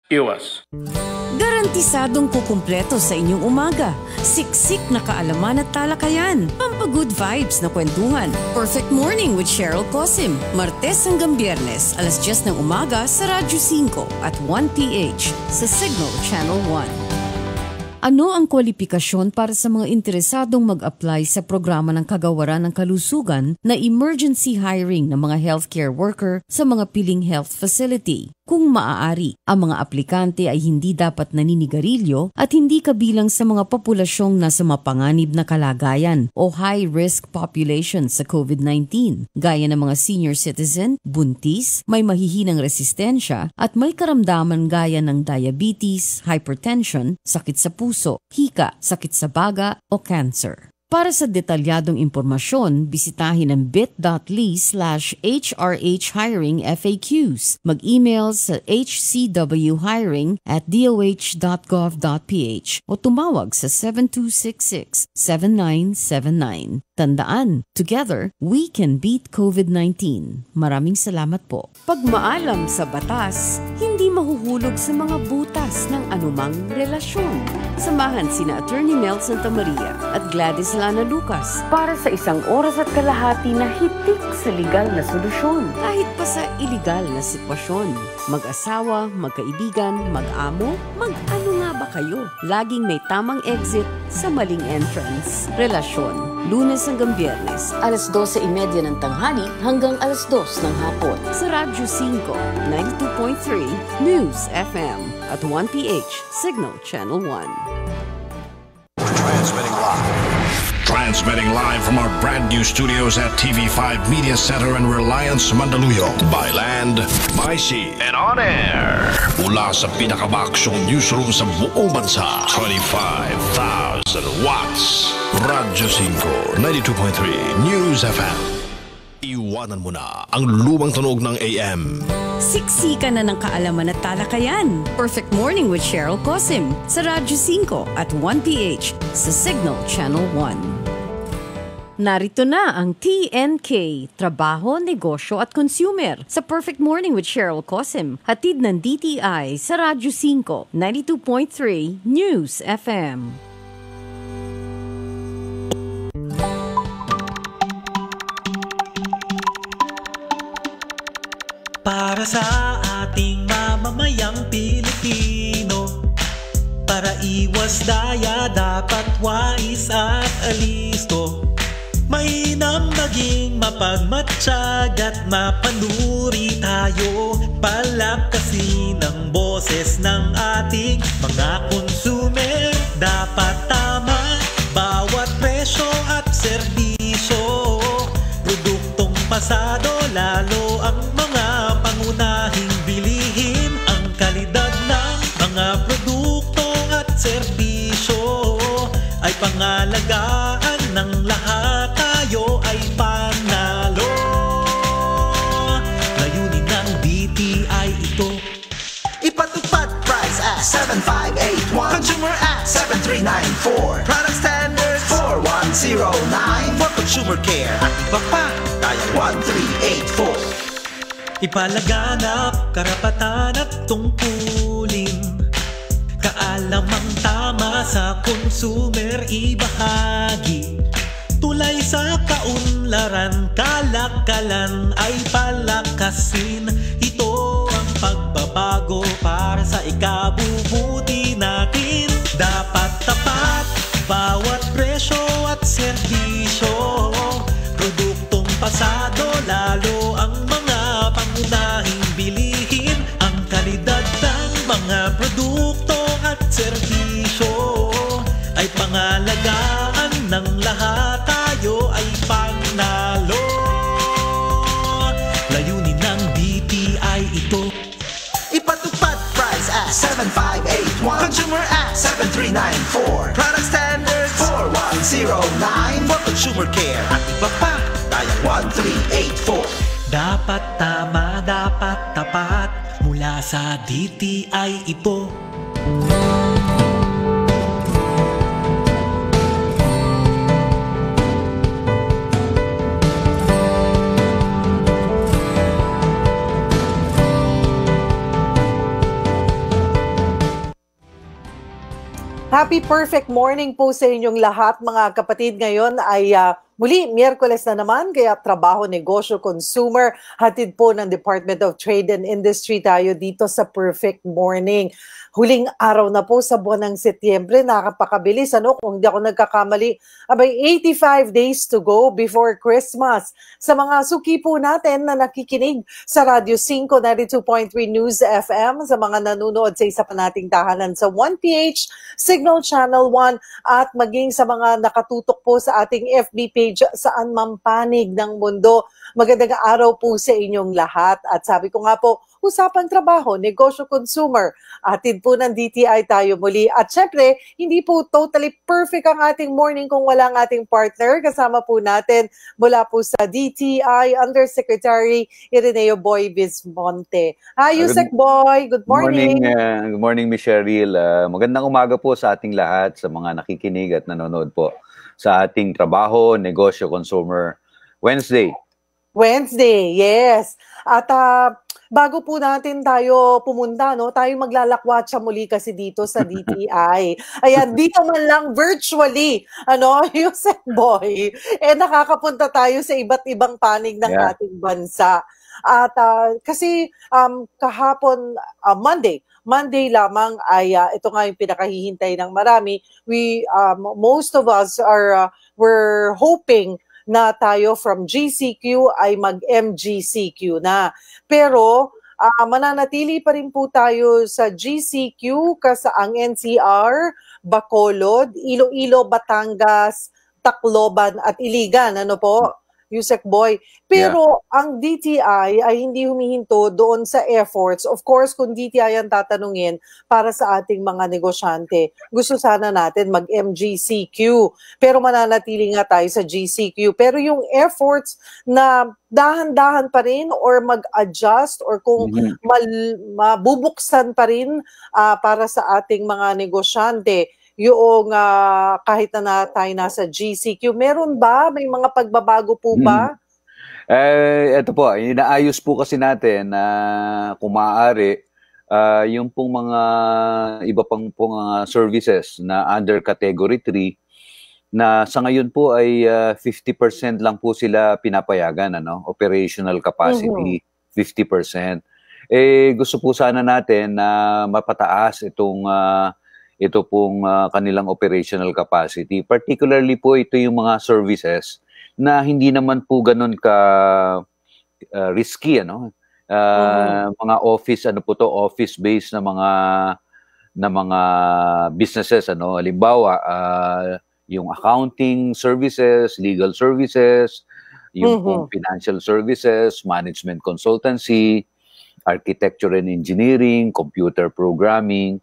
Iwas. Garantisadong kukumpleto sa inyong umaga. Siksik na kaalaman at talakayan. Pampagood vibes na kwentuhan. Perfect Morning with Cheryl Cosim. Martes hanggang Biyernes, alas 10 ng umaga sa Radyo 5 at 1PH sa Signal Channel 1. Ano ang kwalifikasyon para sa mga interesadong mag-apply sa programa ng Kagawaran ng Kalusugan na emergency hiring ng mga healthcare worker sa mga piling health facility? Kung maaari, ang mga aplikante ay hindi dapat naninigarilyo at hindi kabilang sa mga populasyong nasa mapanganib na kalagayan o high-risk population sa COVID-19, gaya ng mga senior citizen, buntis, may mahihinang resistensya at may karamdaman gaya ng diabetes, hypertension, sakit sa puso, hika, sakit sa baga o cancer. Para sa detalyadong impormasyon, bisitahin ang bit.ly/HRHhiringFAQs. Mag-email sa hcwhiring@doh.gov.ph o tumawag sa 7266-7979. Tandaan, together, we can beat COVID-19. Maraming salamat po. Pagmaalam sa batas, hindi mahuhulog sa mga butas ng anumang relasyon. Samahan sina Attorney Mel Santamaria at Gladys Lana Lucas para sa isang oras at kalahati na hitik sa legal na solusyon. Kahit pa sa iligal na sitwasyon. Mag-asawa, magkaibigan, mag-amo, mag-ano nga ba kayo? Laging may tamang exit sa maling entrance. Relasyon. Lunes hanggang Biyernes, alas 12:30 ng tanghali hanggang alas 2 ng hapon. Sa Radyo 5, 92.3, News FM at 1PH, Signal Channel 1. Transmitting live from our brand new studios at TV5 Media Center and Reliance Mandaluyong. By land, by sea, and on air. Mula sa pinakabaksyong newsroom sa buong bansa. 25,000 watts. Radyo 5, 92.3 News FM. Iwanan mo na ang lumang tunog ng AM. Siksikan na ng kaalaman at talakayan. Perfect Morning with Cheryl Cosim sa Radyo 5 at 1PH sa Signal Channel 1. Narito na ang TNK, Trabaho, Negosyo at Consumer sa Perfect Morning with Cheryl Cosim. Hatid ng DTI sa Radyo 5, 92.3 News FM. Para sa ating mamamayang Pilipino, para iwas daya dapat wais at alisto. Mainam maging mapagmatsyag at mapanuri tayo. Palakasin ang boses ng ating mga konsumer. Dapat tama bawat presyo at serbisyo. Produktong pasado lalo ang mga pangunahing bilihin. Ang kalidad ng mga produkto at serbisyo ay pangalagaan ng lahat. Tayo ay panalo. Layunin ng DTI ito. Ipatupad price at 7581, Consumer Act 7394, Product Standards 4109, for consumer care at iba pa tayong 1384. Ipalaganap karapatan at tungkulin, kaalamang tama sa consumer ibahagi. Tulay sa kaunlaran, kalakalan ay palakasin. Ito ang pagbabago para sa ikabubuti natin. Dapat tapat bawat presyo at serbisyo. Produktong pasado lalo ang mga pangunahing bilihin. Ang kalidad ng mga produkto at serbisyo ay pangalagaan ng lahat. Tayo ay panalo. Layunin ng DTI ito. Ipatupad price at 7581, Consumer Act 7394, Product Standards 4109, for consumer care at iba pa tayong 1384. Dapat tama, dapat tapat, mula sa DTI ito. Happy perfect morning po sa inyong lahat mga kapatid. Ngayon ay muli, Miyerkules na naman, kaya trabaho, negosyo, consumer, hatid po ng Department of Trade and Industry tayo dito sa Perfect Morning. Huling araw na po sa buwan ng Setyembre, nakapakabilis, kung hindi ako nagkakamali, abay 85 days to go before Christmas. Sa mga suki po natin na nakikinig sa Radio 5, 92.3 News FM, sa mga nanonood sa isa pa nating tahanan sa 1PH, Signal Channel 1, at maging sa mga nakatutok po sa ating FB page saan mampanig ng mundo. Magandang araw po sa inyong lahat. At sabi ko nga po, usapang trabaho, negosyo, consumer. Atid po ng DTI tayo muli. At syempre, hindi po totally perfect ang ating morning kung wala ang ating partner. Kasama po natin mula po sa DTI Undersecretary Ireneo Boy Bismonte. Hi, Yusek Boy. Good morning. Good morning, Miss Cheryl. Magandang umaga po sa ating lahat, sa mga nakikinig at nanonood po sa ating trabaho, negosyo, consumer Wednesday, yes. At bago po natin tayo pumunta, tayo maglalakwatsa muli kasi dito sa DTI. Ayan, dito man lang virtually, Yusek Boy, nakakapunta tayo sa iba't ibang panig ng ating bansa. At kasi kahapon, Monday lamang ay ito nga yung pinakahihintay ng marami. Most of us we're hoping na tayo from GCQ ay mag-MGCQ na. Pero mananatili pa rin po tayo sa GCQ kasaang NCR, Bacolod, Iloilo, Batangas, Tacloban at Iligan. Ano po? Yusek Boy. Pero ang DTI ay hindi humihinto doon sa efforts. Of course, kung DTI ang tatanungin para sa ating mga negosyante, gusto sana natin mag-MGCQ. Pero mananatili nga tayo sa GCQ. Pero yung efforts na dahan-dahan pa rin or mag-adjust or kung mabubuksan pa rin para sa ating mga negosyante, yung kahit na tayo nasa GCQ, meron ba? May mga pagbabago po ba? Ito po, inaayos po kasi natin na kung maaari, yung pong mga iba pang mga services na under category 3 na sa ngayon po ay 50% lang po sila pinapayagan, operational capacity, 50%. Gusto po sana natin na mapataas ito pong kanilang operational capacity. Particularly po ito yung mga services na hindi naman po ganun ka risky, mga office, office-based na mga businesses, halimbawa yung accounting services, legal services, yung pong financial services, management consultancy, architecture and engineering, computer programming,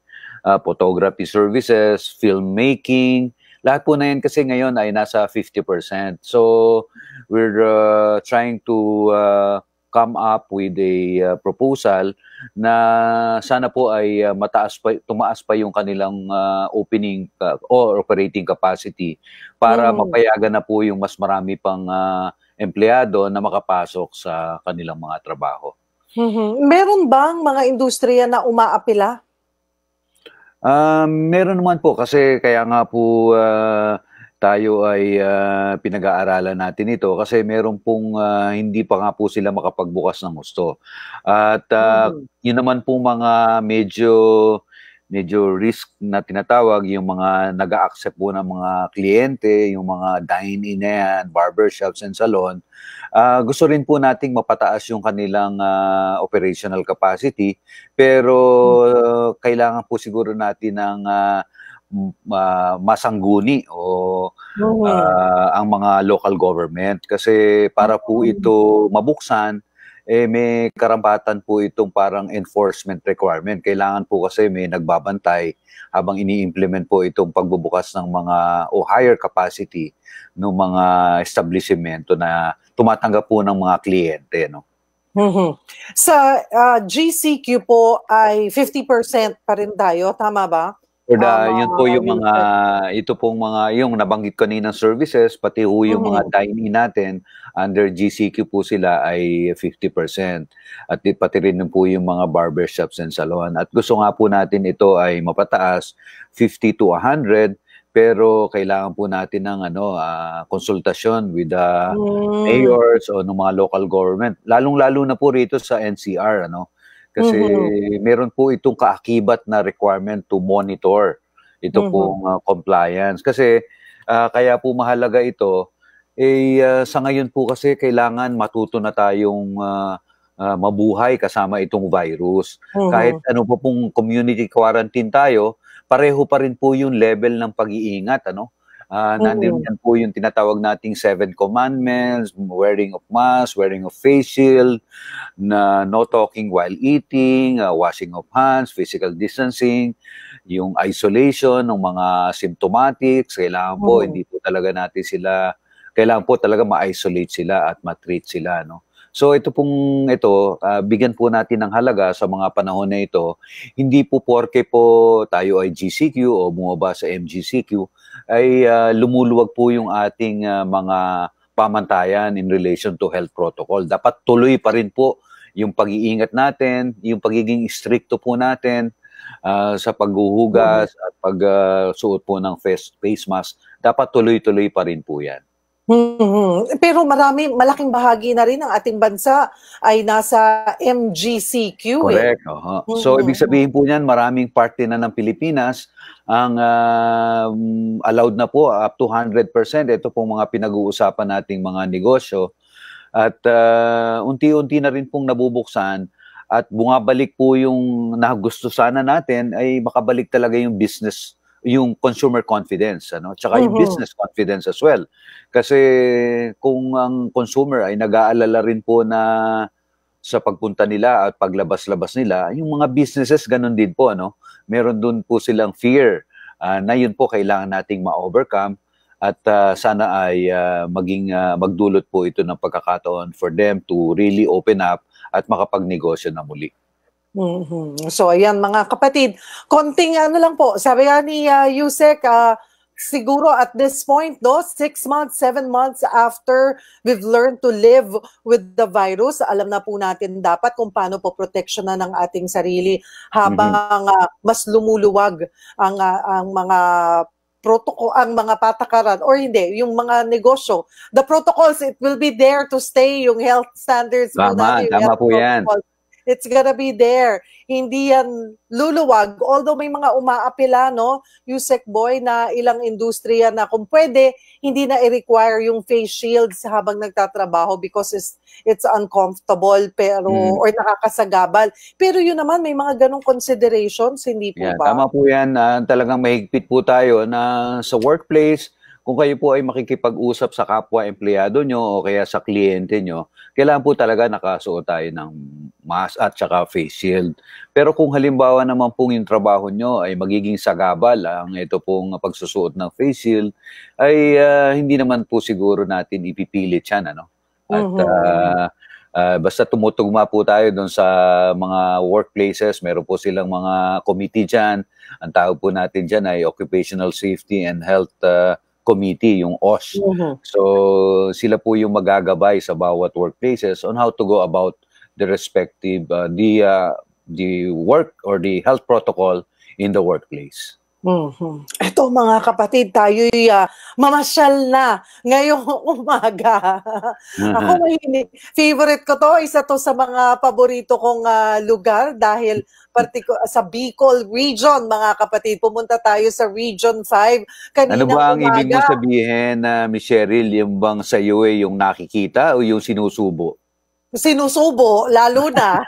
photography services, filmmaking, lahat po na yan kasi ngayon ay nasa 50%. So, we're trying to come up with a proposal na sana po ay tumaas pa yung kanilang opening or operating capacity para mapayagan na po yung mas marami pang empleyado na makapasok sa kanilang mga trabaho. Meron bang mga industriya na umaapila? Meron naman po kasi kaya nga po tayo ay pinag-aaralan natin ito kasi meron pong hindi pa nga po sila makapagbukas ng gusto. At yun naman po mga medyo risk na tinatawag, yung mga nag-a-accept po ng mga kliyente, yung mga dine-in na yan, barbershops and salon. Gusto rin po nating mapataas yung kanilang operational capacity, pero kailangan po siguro natin ng masangguni o ang mga local government kasi para po ito mabuksan, may karapatan po itong parang enforcement requirement. Kailangan po kasi may nagbabantay habang ini-implement po itong pagbubukas ng mga o higher capacity ng mga establishmento na tumatanggap po ng mga kliyente. Sa GCQ po ay 50% pa rin tayo, tama ba? For yun po yung mga, ito pong mga, yung nabanggit kaninang services, pati po yung mga dine-in natin, under GCQ po sila ay 50%. At pati rin po yung mga barbershops and salon. At gusto nga po natin ito ay mapataas, 50 to 100, pero kailangan po natin ng konsultasyon with the mayors o ng mga local government. Lalong-lalo na po rito sa NCR, Kasi meron po itong kaakibat na requirement to monitor ito pong compliance. Kasi kaya po mahalaga ito, sa ngayon po kasi kailangan matuto na tayong mabuhay kasama itong virus. Kahit ano po pong community quarantine tayo, pareho pa rin po yung level ng pag-iingat, Nandiyan po yung tinatawag nating 7 commandments, wearing of mask, wearing of face shield, no talking while eating, washing of hands, physical distancing, yung isolation ng mga symptomatics, kailangan po hindi po talaga natin sila, kailangan po talaga ma-isolate sila at ma-treat sila, So ito, bigyan po natin ng halaga sa mga panahon na ito. Hindi po porke po tayo ay GCQ o bumaba sa MGCQ, ay lumuluwag po yung ating mga pamantayan in relation to health protocol. Dapat tuloy pa rin po yung pag-iingat natin, yung pagiging stricto po natin sa paghuhugas at pagsuot po ng face mask. Dapat tuloy-tuloy pa rin po yan. Pero malaking bahagi na rin ng ating bansa ay nasa MGCQ. Correct. So, ibig sabihin po niyan, maraming parte na ng Pilipinas ang allowed na po up to 100%. Ito pong mga pinag-uusapan nating mga negosyo. At unti-unti na rin pong nabubuksan at bumabalik po yung nagusto sana natin ay makabalik talaga yung business, yung consumer confidence, tsaka yung business confidence as well. Kasi kung ang consumer ay nag-aalala rin po na sa pagpunta nila at paglabas-labas nila, yung mga businesses ganun din po, meron dun po silang fear na yun po kailangan nating ma-overcome at sana ay magdulot po ito ng pagkakataon for them to really open up at makapagnegosyo na muli. So ayan mga kapatid, konting lang po, sabi nga ni Yusek, siguro at this point, 6 months, 7 months after we've learned to live with the virus, alam na po natin dapat kung paano po proteksyonan ng ating sarili habang mas lumuluwag ang mga protocol, ang mga patakaran, or hindi, yung mga negosyo. The protocols, it will be there to stay, yung health standards. Tama po yan. It's gonna be there. Hindi yan luluwag. Although may mga umaapila, Yusek Boy, na ilang industriya na kung pwede, hindi na i-require yung face shields habang nagtatrabaho because it's uncomfortable pero or nakakasagabal. Pero yun naman, may mga ganong considerations, hindi po ba? Tama po yan. Talagang mahigpit po tayo na sa workplace, kung kayo po ay makikipag-usap sa kapwa empleyado nyo o kaya sa kliyente nyo, kailangan po talaga nakasuot tayo ng mask at saka face shield. Pero kung halimbawa naman pong yung trabaho nyo ay magiging sagabal ang ito pong pagsusuot ng face shield, ay hindi naman po siguro natin ipipilit yan. At basta tumutugma po tayo doon sa mga workplaces, meron po silang mga committee dyan. Ang tawag po natin dyan ay Occupational Safety and Health Committee, yung OSH. So, sila po yung magagabay sa bawat workplaces on how to go about the respective, the work or the health protocol in the workplace. Ito mga kapatid, tayo'y mamasyal na ngayong umaga. Ako mahilig. Favorite ko to, isa to sa mga paborito kong lugar dahil sa Bicol region, mga kapatid. Pumunta tayo sa Region 5 kaninang Ano ba ang umaga. ibig mo sabihin, Miss Cheryl, yung bang sa iyo yung nakikita o yung sinusubo? Sinusubo, lalo na.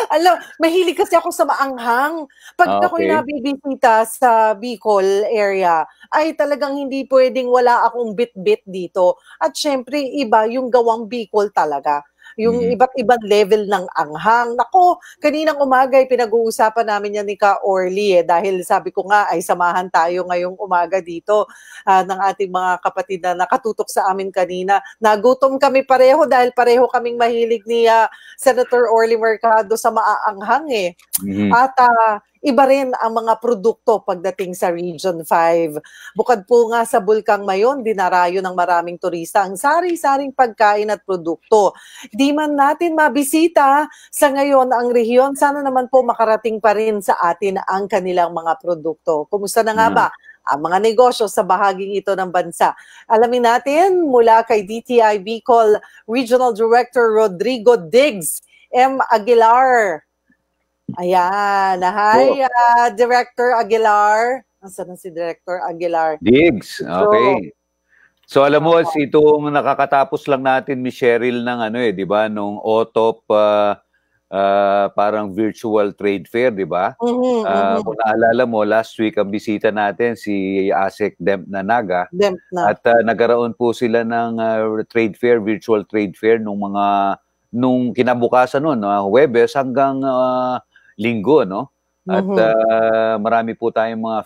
Alam, mahilig kasi ako sa maanghang. Pag ako'y nabibisita sa Bicol area, ay talagang hindi pwedeng wala akong bit-bit dito. At syempre, iba yung gawang Bicol talaga. Yung iba't ibang level ng anghang. Nako, kaninang umaga ay pinag-uusapan namin yan ni Ka Orly dahil sabi ko nga ay samahan tayo ngayong umaga dito ng ating mga kapatid na nakatutok sa amin kanina. Nagutom kami pareho dahil pareho kaming mahilig ni Senator Orly Mercado sa maaanghang . At iba rin ang mga produkto pagdating sa Region 5. Bukod po nga sa Bulkang Mayon, dinarayo ng maraming turista ang sari-saring pagkain at produkto. Di man natin mabisita sa ngayon ang rehiyon, sana naman po makarating pa rin sa atin ang kanilang mga produkto. Kumusta na nga ba ang mga negosyo sa bahaging ito ng bansa? Alamin natin mula kay DTI Bicol Regional Director Rodrigo Diggs, M. Aguilar. Ayan. Hi, Director Aguilar. Nasaan na si Director Aguilar? Diggs, okay. So alam mo, itong nakakatapos lang natin, Miss Cheryl, ng di ba, nung OTOP parang virtual trade fair, di ba? Kung naalala mo, last week ang bisita natin si ASEC Demp na Naga. At nagkaroon po sila ng trade fair, virtual trade fair nung kinabukasan noon, Huwebes hanggang Linggo, no? At marami po tayong mga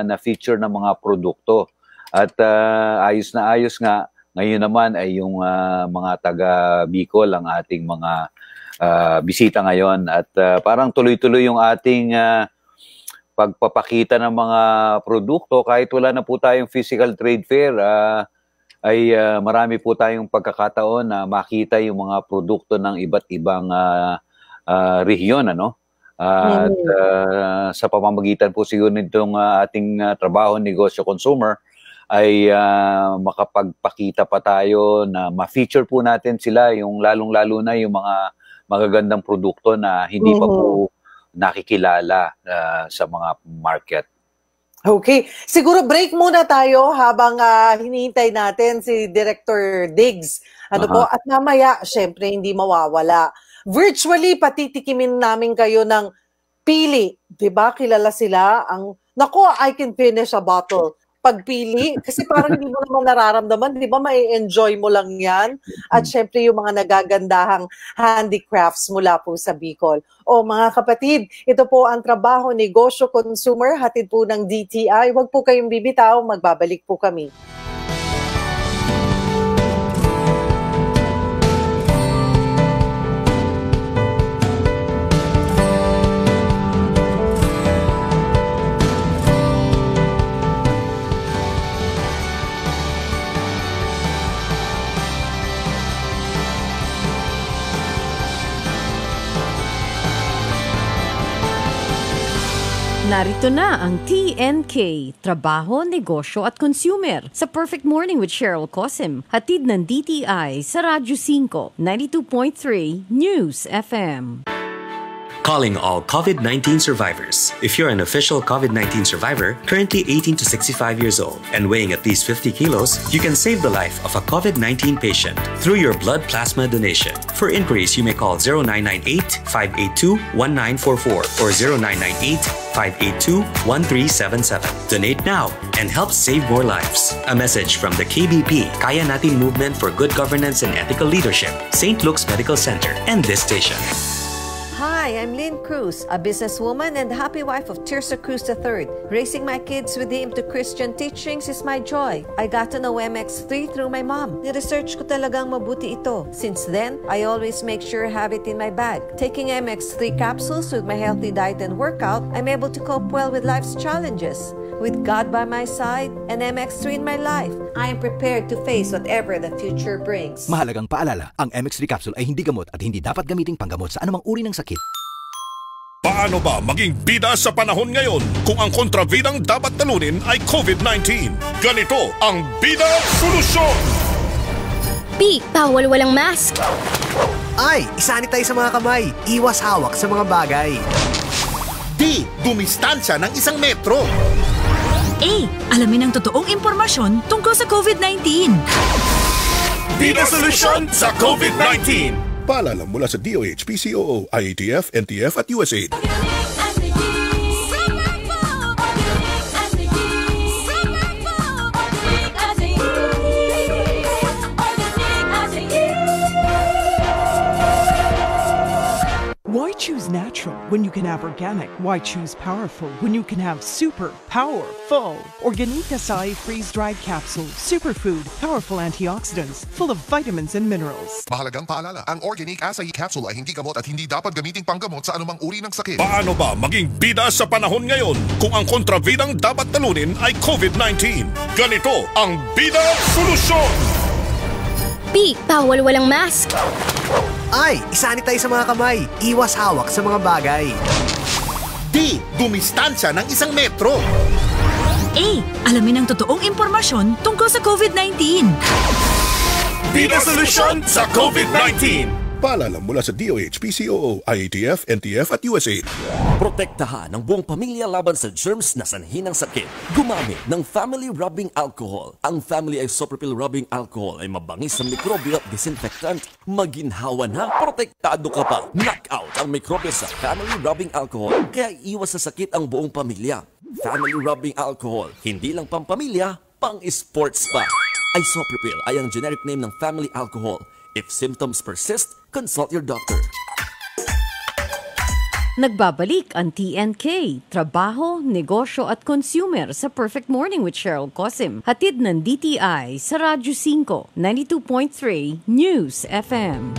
na-feature na mga produkto. At ayos na ayos nga, ngayon naman ay yung mga taga Bicol ang ating mga bisita ngayon at parang tuloy-tuloy yung ating pagpapakita ng mga produkto kahit wala na po tayong physical trade fair ay marami po tayong pagkakataon na makita yung mga produkto ng iba't ibang rehiyon at sa pamamagitan po siguro nitong ating trabaho, negosyo, consumer ay makapagpakita pa tayo na ma-feature po natin sila yung lalong-lalo na yung mga magagandang produkto na hindi pa po nakikilala sa mga market. Okay. Siguro break muna tayo habang hinihintay natin si Director Diggs. Po? At mamaya, syempre, hindi mawawala. Virtually, patitikimin namin kayo ng pili. Diba? Kilala sila ang, I can finish a bottle. Pagpili, kasi parang hindi mo naman nararamdaman, di ba, mai-enjoy mo lang yan. At syempre yung mga nagagandahang handicrafts mula po sa Bicol. Mga kapatid, ito po ang trabaho, negosyo, consumer, hatid po ng DTI. Huwag po kayong bibitaw, magbabalik po kami. Narito na ang TNK, Trabaho, Negosyo at Consumer sa Perfect Morning with Cheryl Cosim. Hatid ng DTI sa Radyo 5, 92.3 News FM. Calling all COVID-19 survivors. If you're an official COVID-19 survivor, currently 18 to 65 years old, and weighing at least 50 kilos, you can save the life of a COVID-19 patient through your blood plasma donation. For inquiries, you may call 0998-582-1944 or 0998-582-1377. Donate now and help save more lives. A message from the KBP, Kaya Natin Movement for Good Governance and Ethical Leadership, St. Luke's Medical Center, and this station. Hi, I'm Lynn Cruz, a businesswoman and happy wife of Tirsa Cruz III. Raising my kids with him to Christian teachings is my joy. I got to know MX3 through my mom. Ni-research ko talagang mabuti ito. Since then, I always make sure I have it in my bag. Taking MX3 capsules with my healthy diet and workout, I'm able to cope well with life's challenges. With God by my side and MX3 in my life, I am prepared to face whatever the future brings. Mahalagang paalala, ang MX3 capsule ay hindi gamot at hindi dapat gamiting panggamot sa anumang uri ng sakit. Paano ba maging bida sa panahon ngayon kung ang kontrabidang dapat talunin ay COVID-19? Ganito ang Bida Solusyon! B. Bawal walang mask. I. Isanitize sa mga kamay. Iwas hawak sa mga bagay. D. Dumistansya ng 1 metro. A. Alamin ang totoong impormasyon tungkol sa COVID-19. Bida Solusyon sa COVID-19! Paalala mula sa DOH, PCOO, IATF, NTF at USAID. Why choose natural when you can have organic? Why choose powerful when you can have super powerful? Organic Acai freeze-dried capsule, superfood, powerful antioxidants, full of vitamins and minerals. Mahalagang paalala, ang Organic Acai Capsule ay hindi gamot at hindi dapat gamiting panggamot sa anumang uri ng sakit. Paano ba maging bida sa panahon ngayon kung ang kontrabidang dapat talunin ay COVID-19? Ganito ang Bida Solusyon! B. Bawal walang mask. I. Isanitize sa mga kamay. Iwas hawak sa mga bagay. D. Dumistansya ng 1 metro. A. Alamin ang totoong impormasyon tungkol sa COVID-19. Bida Solusyon sa COVID-19! Paalala mula sa DOH, PCOO, IATF, NTF at USAID. Protektahan ang buong pamilya laban sa germs na sanhi ng sakit. Gumamit ng Family Rubbing Alcohol. Ang Family Isopropyl Rubbing Alcohol ay mabangis sa mikrobyo at disinfectant. Maginhawa na, protektado ka pa. Knockout ang mikrobyo sa Family Rubbing Alcohol. Kaya iwas sa sakit ang buong pamilya. Family Rubbing Alcohol. Hindi lang pampamilya, pang-sports pa. Isopropyl ay ang generic name ng Family Alcohol. If symptoms persist, consult your doctor. Nagbabalik ang TNK, Trabaho, Negosyo at Consumer sa Perfect Morning with Cheryl Cosim. Hatid ng DTI sa Radyo 5, 92.3 News FM.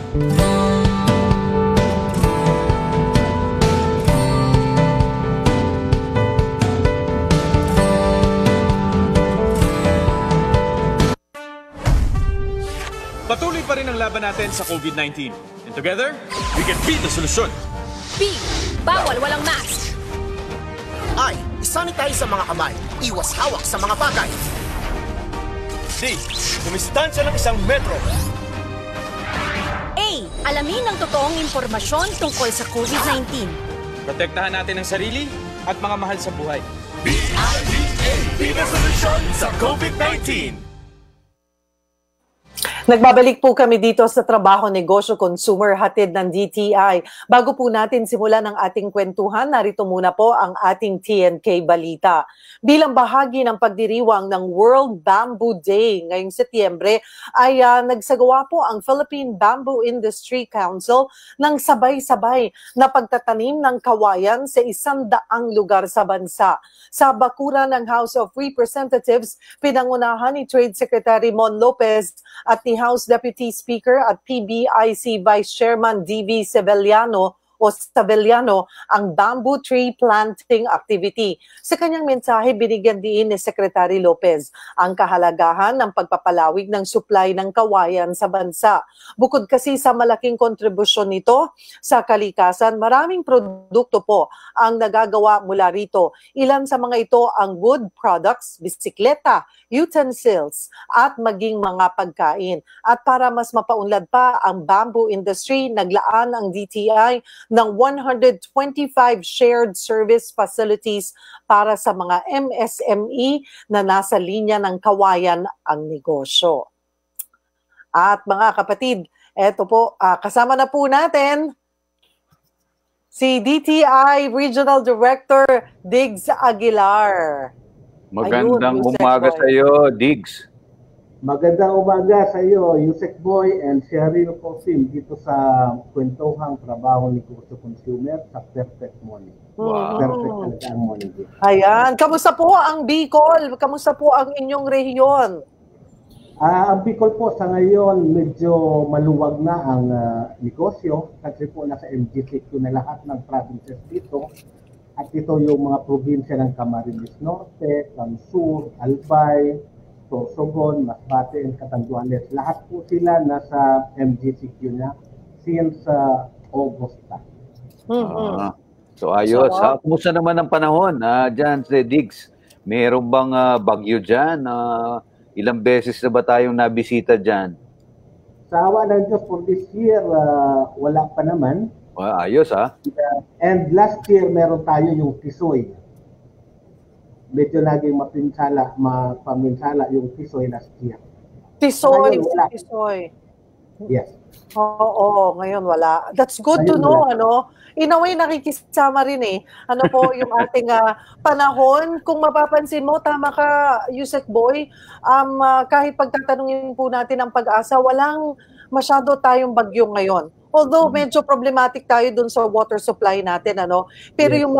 Patuloy pa rin ang laban natin sa COVID-19. And together, we can beat the solusyon. B. Bawal walang mask. I. Isanitize sa mga kamay. Iwas hawak sa mga bagay. D. Dumistansya ng 1 metro. A. Alamin ang totoong impormasyon tungkol sa COVID-19. Protektahan natin ang sarili at mga mahal sa buhay. BIDA, Bida Solusyon sa COVID-19! Nagbabalik po kami dito sa Trabaho, Negosyo, Consumer, hatid ng DTI. Bago po natin simulan ang ating kwentuhan, narito muna po ang ating TNK Balita. Bilang bahagi ng pagdiriwang ng World Bamboo Day ngayong Setyembre, ay nagsagawa po ang Philippine Bamboo Industry Council ng sabay-sabay na pagtatanim ng kawayan sa 100 lugar sa bansa. Sa bakuran ng House of Representatives, pinangunahan ni Trade Secretary Mon Lopez at ni House Deputy Speaker at PBIC Vice Chairman D.V. Sevillano ang bamboo tree planting activity. Sa kanyang mensahe, binigyan din ni Secretary Lopez ang kahalagahan ng pagpapalawig ng supply ng kawayan sa bansa. Bukod kasi sa malaking kontribusyon nito sa kalikasan, maraming produkto po ang nagagawa mula rito. Ilan sa mga ito ang wood products, bisikleta, utensils, at maging mga pagkain. At para mas mapaunlad pa ang bamboo industry, naglaan ang DTI ng 125 shared service facilities para sa mga MSME na nasa linya ng kawayan ang negosyo. At mga kapatid, eto po, kasama na po natin si DTI Regional Director Diggs Aguilar. Magandang umaga sa iyo, Diggs. Magandang umaga sa iyo, Yusek Boy and Cheryl Cosim dito sa Kwentuhang Trabaho, Negosyo, Consumer sa Perfect Morning. Wow. Perfect talaga ang morning. Ayan. Kamusta po ang Bicol? Kamusta po ang inyong rehiyon? Ang Bicol po sa ngayon medyo maluwag na ang negosyo kasi po nasa MGCQ na lahat ng provinces dito. At ito yung mga probinsya ng Camarines Norte, Sur, Albay, Sorsogon, Masbate, and Catanduanes. Lahat po sila nasa MGCQ na since August na. So ayos. Kumusta naman ang panahon dyan sa Diggs? Meron bang bagyo dyan? Ilang beses na ba tayong nabisita dyan? Sa awa ng Diyos for this year, wala pa naman. Ayos And last year, meron tayo yung Tisoy. Medyo naging mapaminsala yung Tisoy last year. Tisoy. Yes. Oo, ngayon wala. That's good to know, ano? In a way, nakikisama rin ano po yung ating panahon. Kung mapapansin mo, tama ka, Yusek Boy, kahit pagtatanungin po natin ang Pag-asa, walang masyado tayong bagyo ngayon. Although medyo problematic tayo dun sa water supply natin, ano? Pero yung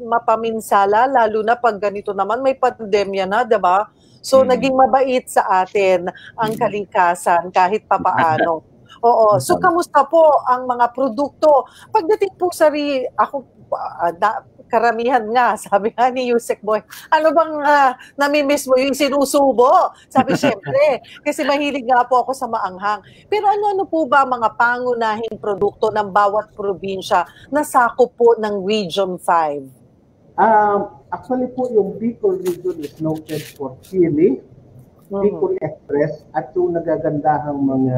mapaminsala, lalo na pag ganito naman, may pandemya na, di ba? So, naging mabait sa atin ang kalikasan kahit papaano. Oo. So, kamusta po ang mga produkto? Pagdating po sa karamihan nga, sabi nga ni Yusek Boy, ano bang namimiss mo yung sinusubo? Sabi, syempre, kasi mahilig nga po ako sa maanghang. Pero ano-ano po ba mga pangunahing produkto ng bawat probinsya na sakop po ng Region 5? Actually po, yung Bicol region is noted for chili, Bicol Express, at yung nagagandahang mga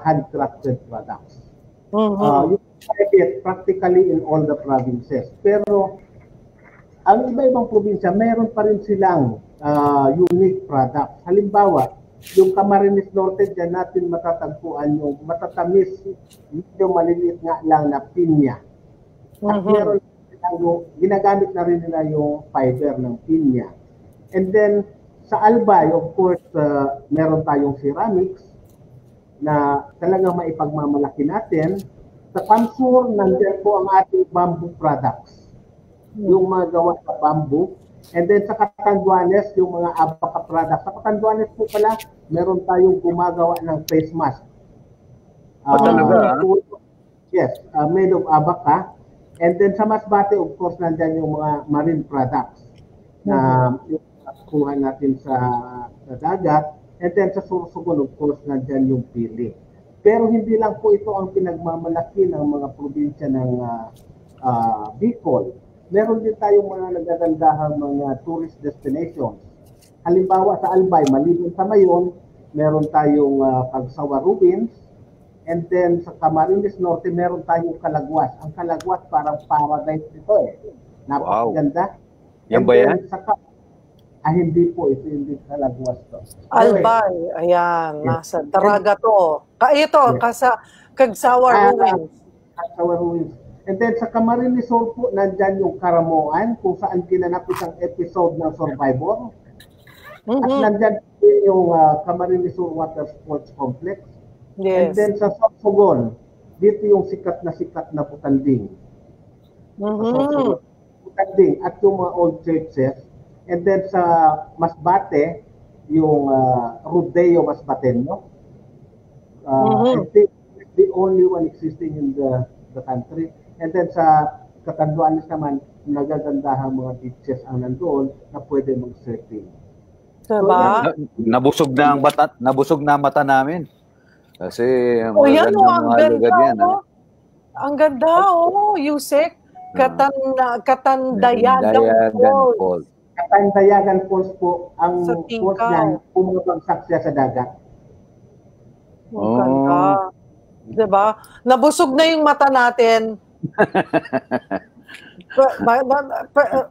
handcrafted products. You find it practically in all the provinces. Pero ang iba-ibang probinsya, meron pa rin silang unique products. Halimbawa, yung Camarines Norte, dyan natin matatagpuan yung matatamis, yung maliliit nga lang na pinya. At meron ginagamit na rin nila yung fiber ng pinya. And then, sa Albay, of course, meron tayong ceramics na talagang maipagmamalaki natin. Sa Pansur, nandiyan po ang ating bamboo products. Yung mga gawa sa bamboo. And then sa Catanduanes, yung mga abaca products. Sa Catanduanes po pala, meron tayong gumagawa ng face mask. Yes, made of abaca. And then sa Masbate, of course, nandiyan yung mga marine products na yung kuha natin sa dagat. And then sa Sorsogon, of course, nandiyan yung pili. Pero hindi lang po ito ang pinagmamalaki ng mga probinsya ng Bicol. Meron din tayong mga nagagandahang mga tourist destinations. Halimbawa sa Albay, maliban sa Mayon, meron tayong Pagsawa Ruins. And then sa Camarines Norte, meron tayong Calagwas. Ang Calagwas parang paradise ito eh. Napakaganda. Yan ba yan? Hindi po, ito hindi Calagwas to. Albay, ayan, nasa Daraga to. Ito, Kagsawa Ruins. Kagsawa Ruins. And then sa Camarines Sur po, nandyan yung Karamoan, kung saan kinanap isang episode ng Survivor. At nandyan yung Camarines Sur Water Sports Complex. Yes. And then sa Sorsogon, dito yung sikat na Putanding. Putanding at yung mga old churches. And then sa Masbate, yung Rodeo Masbateño. I think it's the only one existing in the country. And then sa Catanduanes naman, nagagandahang mga beaches ang nandoon na pwede mag-surfing. Diba? Nabusog na ang mata namin. Kasi ang ganda, yan. Ang ganda, Yusek. Katandayagan Falls. Katandayagan Falls po, ang falls niyan, pumabagsak siya sa dagat. Ang ganda. Diba? Nabusog na yung mata natin.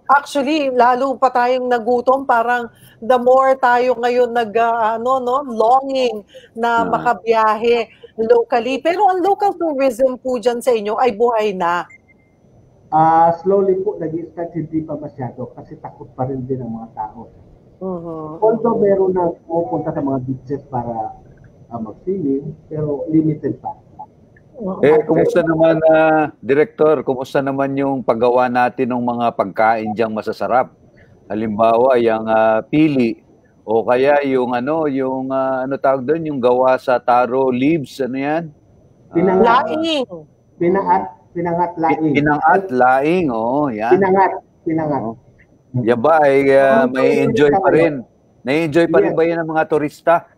Actually, lalo pa tayong nagutom, parang the more tayo ngayon longing na makabiyahe locally. Pero ang local tourism po dyan sa inyo ay buhay na. Slowly po, nag-i-start, hindi pa masyado kasi takot pa rin din ang mga tao. Although meron na pupunta sa mga beaches para mag-swimming, pero limited pa. Kumusta naman, Director? Kumusta naman yung paggawa natin ng mga pagkain diyang masasarap? Halimbawa, yung pili o kaya yung ano tawag doon, yung gawa sa taro leaves, ano yan? Laing. Pinangat laing. Pinangat laing, yan. Pinangat. Yan ba ay may enjoy pa rin? Na-enjoy pa rin ba yan ng mga turista?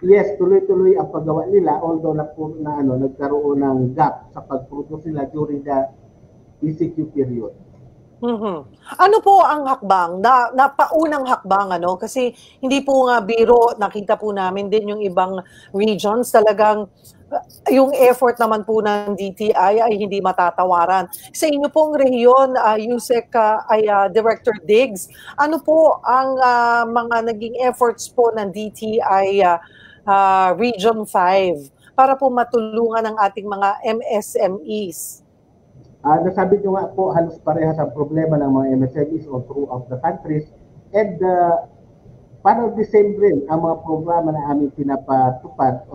Yes, tuloy-tuloy ang paggawa nila, although nagkaroon ng gap sa pag-produce nila during the ECQ period. Ano po ang hakbang? Napaunang hakbang, kasi hindi po nga biro, nakita po namin din yung ibang regions, talagang yung effort naman po ng DTI ay hindi matatawaran. Sa inyo pong rehiyon, Yusek Director Diggs, ano po ang mga naging efforts po ng DTI Region 5 para po matulungan ang ating mga MSMEs? Nasabi nyo nga po, halos parehas ang problema ng mga MSMEs all throughout the countries. And para the same rin ang mga programa na aming pinapatupad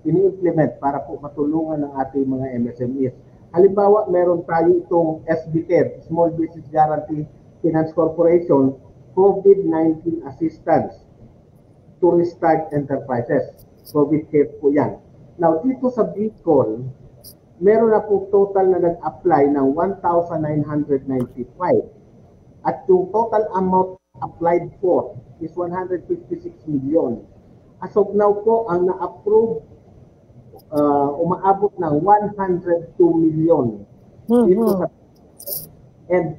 ini-implement para po matulungan ng ating mga MSMEs. Halimbawa, meron tayo itong SBCARE, Small Business Guarantee Finance Corporation, COVID-19 Assistance to Restart Enterprises. COVID-CARE po yan. Now, dito sa Bicol, meron na po total na nag-apply ng 1,995. At yung total amount applied for is 156 million. As of now po, ang na-approve, umaabot ng 102 million. Dito sa, and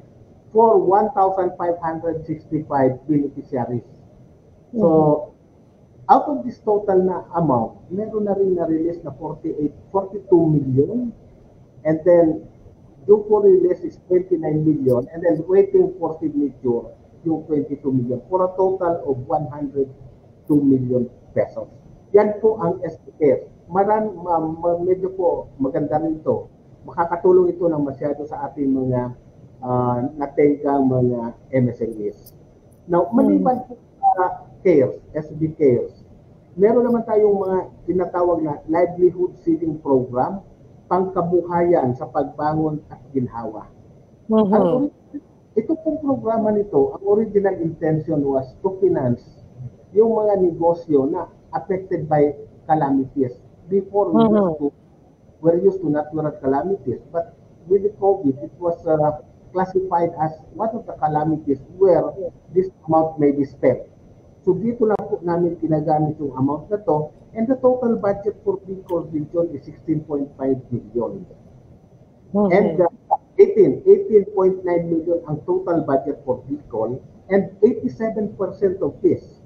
for 1,565 beneficiaries. So, out of this total na amount, meron na rin na-release na 42 million. And then, due for release is 29 million. And then, waiting for signature, yung 22 million. For a total of 102 million pesos. Yan po ang SPF. Medyo po maganda rin ito. Makakatulong ito ng masyado sa ating mga natengang mga MSMEs. Now, maliban po sa CARES, SB CARES, meron naman tayong mga tinatawag na livelihood seeding program, pangkabuhayan sa pagbangon at ginhawa. Ito pong programa nito, ang original intention was to finance yung mga negosyo na affected by calamities. Before we're used to natural calamities, but with the COVID, it was classified as one of the calamities where this amount may be spent. So dito lang po namin ginagamit yung amount na to, and the total budget for Bicol region is 16.5 billion. And 18.9 million ang total budget for Bicol, and 87% of this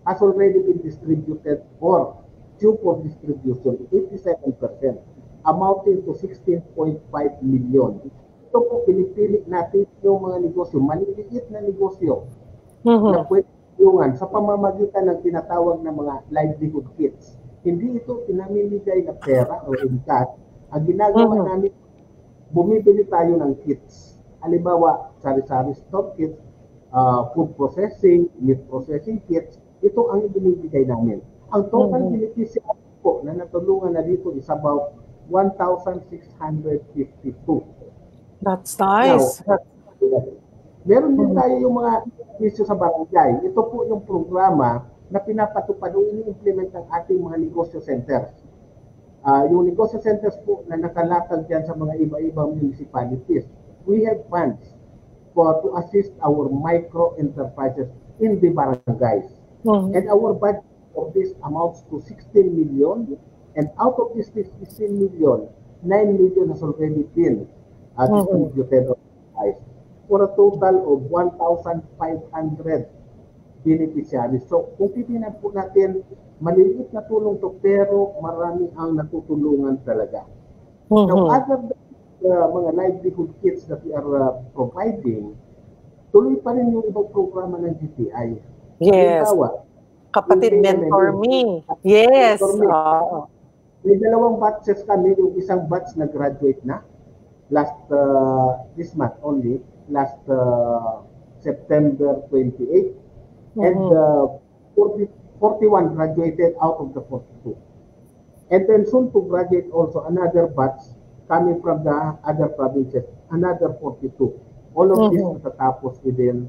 has already been distributed or due for distribution, 87%, amounting to 16.5 million. Ito po, pinipilit natin yung mga negosyo, maliliit na negosyo na pwede tulungan sa pamamagitan ng tinatawag na mga livelihood kits. Hindi ito pinamimigay na pera o in cash. Ang ginagawa namin, bumibili tayo ng kits. Halimbawa, sari-sari stock kits, food processing, meat processing kits, ito ang ibinibigay namin. Ang total beneficiary po na natulungan na dito is about 1,652. That's nice. Now, meron din tayo yung mga isyo sa barangay. Ito po yung programa na pinapatupad o ini-implement ng ating mga negosyo centers. Yung negosyo centers po na nakalatag dyan sa mga iba-ibang municipalities. We have funds to assist our micro enterprises in the barangays. And our budget of this amounts to 16 million. And out of this 16 million, 9 million has already been distributed for a total of 1,500 beneficiaries. So, kung titignan po natin, maliliit na tulong to, pero marami ang natutulungan talaga. Now, other than mga livelihood kits that we are providing, tuloy pa rin yung ibang programa ng GTI. Yes. Kapatid Mentor Me. Yes. May dalawang batches kami, yung isang batch na graduate na last this month only, last September 28, and 41 graduated out of the 42. And then soon to graduate also another batch coming from the other provinces, another 42. All of this matatapos within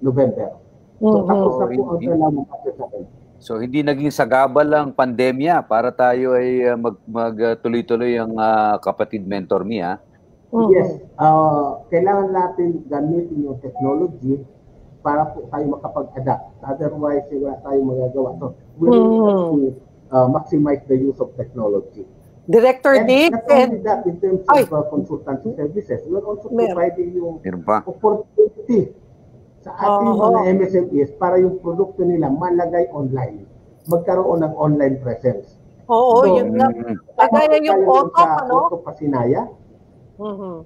November. So tapos na po ang dalawang batches sa akin. So hindi naging sagabal ang pandemya para tayo ay magtuloy-tuloy ang Kapatid Mentor Me, ha? Yes. Kailangan natin gamitin yung technology para po tayo makapag-adapt. Otherwise, wala tayong magagawa. So, we need to maximize the use of technology. Director Dick, not only that, in terms of consultancy services, we're also providing yung opportunity sa ating mga MSMEs para yung produkto nila malagay online, magkaroon ng online presence. Oo, so, yun lang. Kagaya yung Otop, Otop Pasinaya,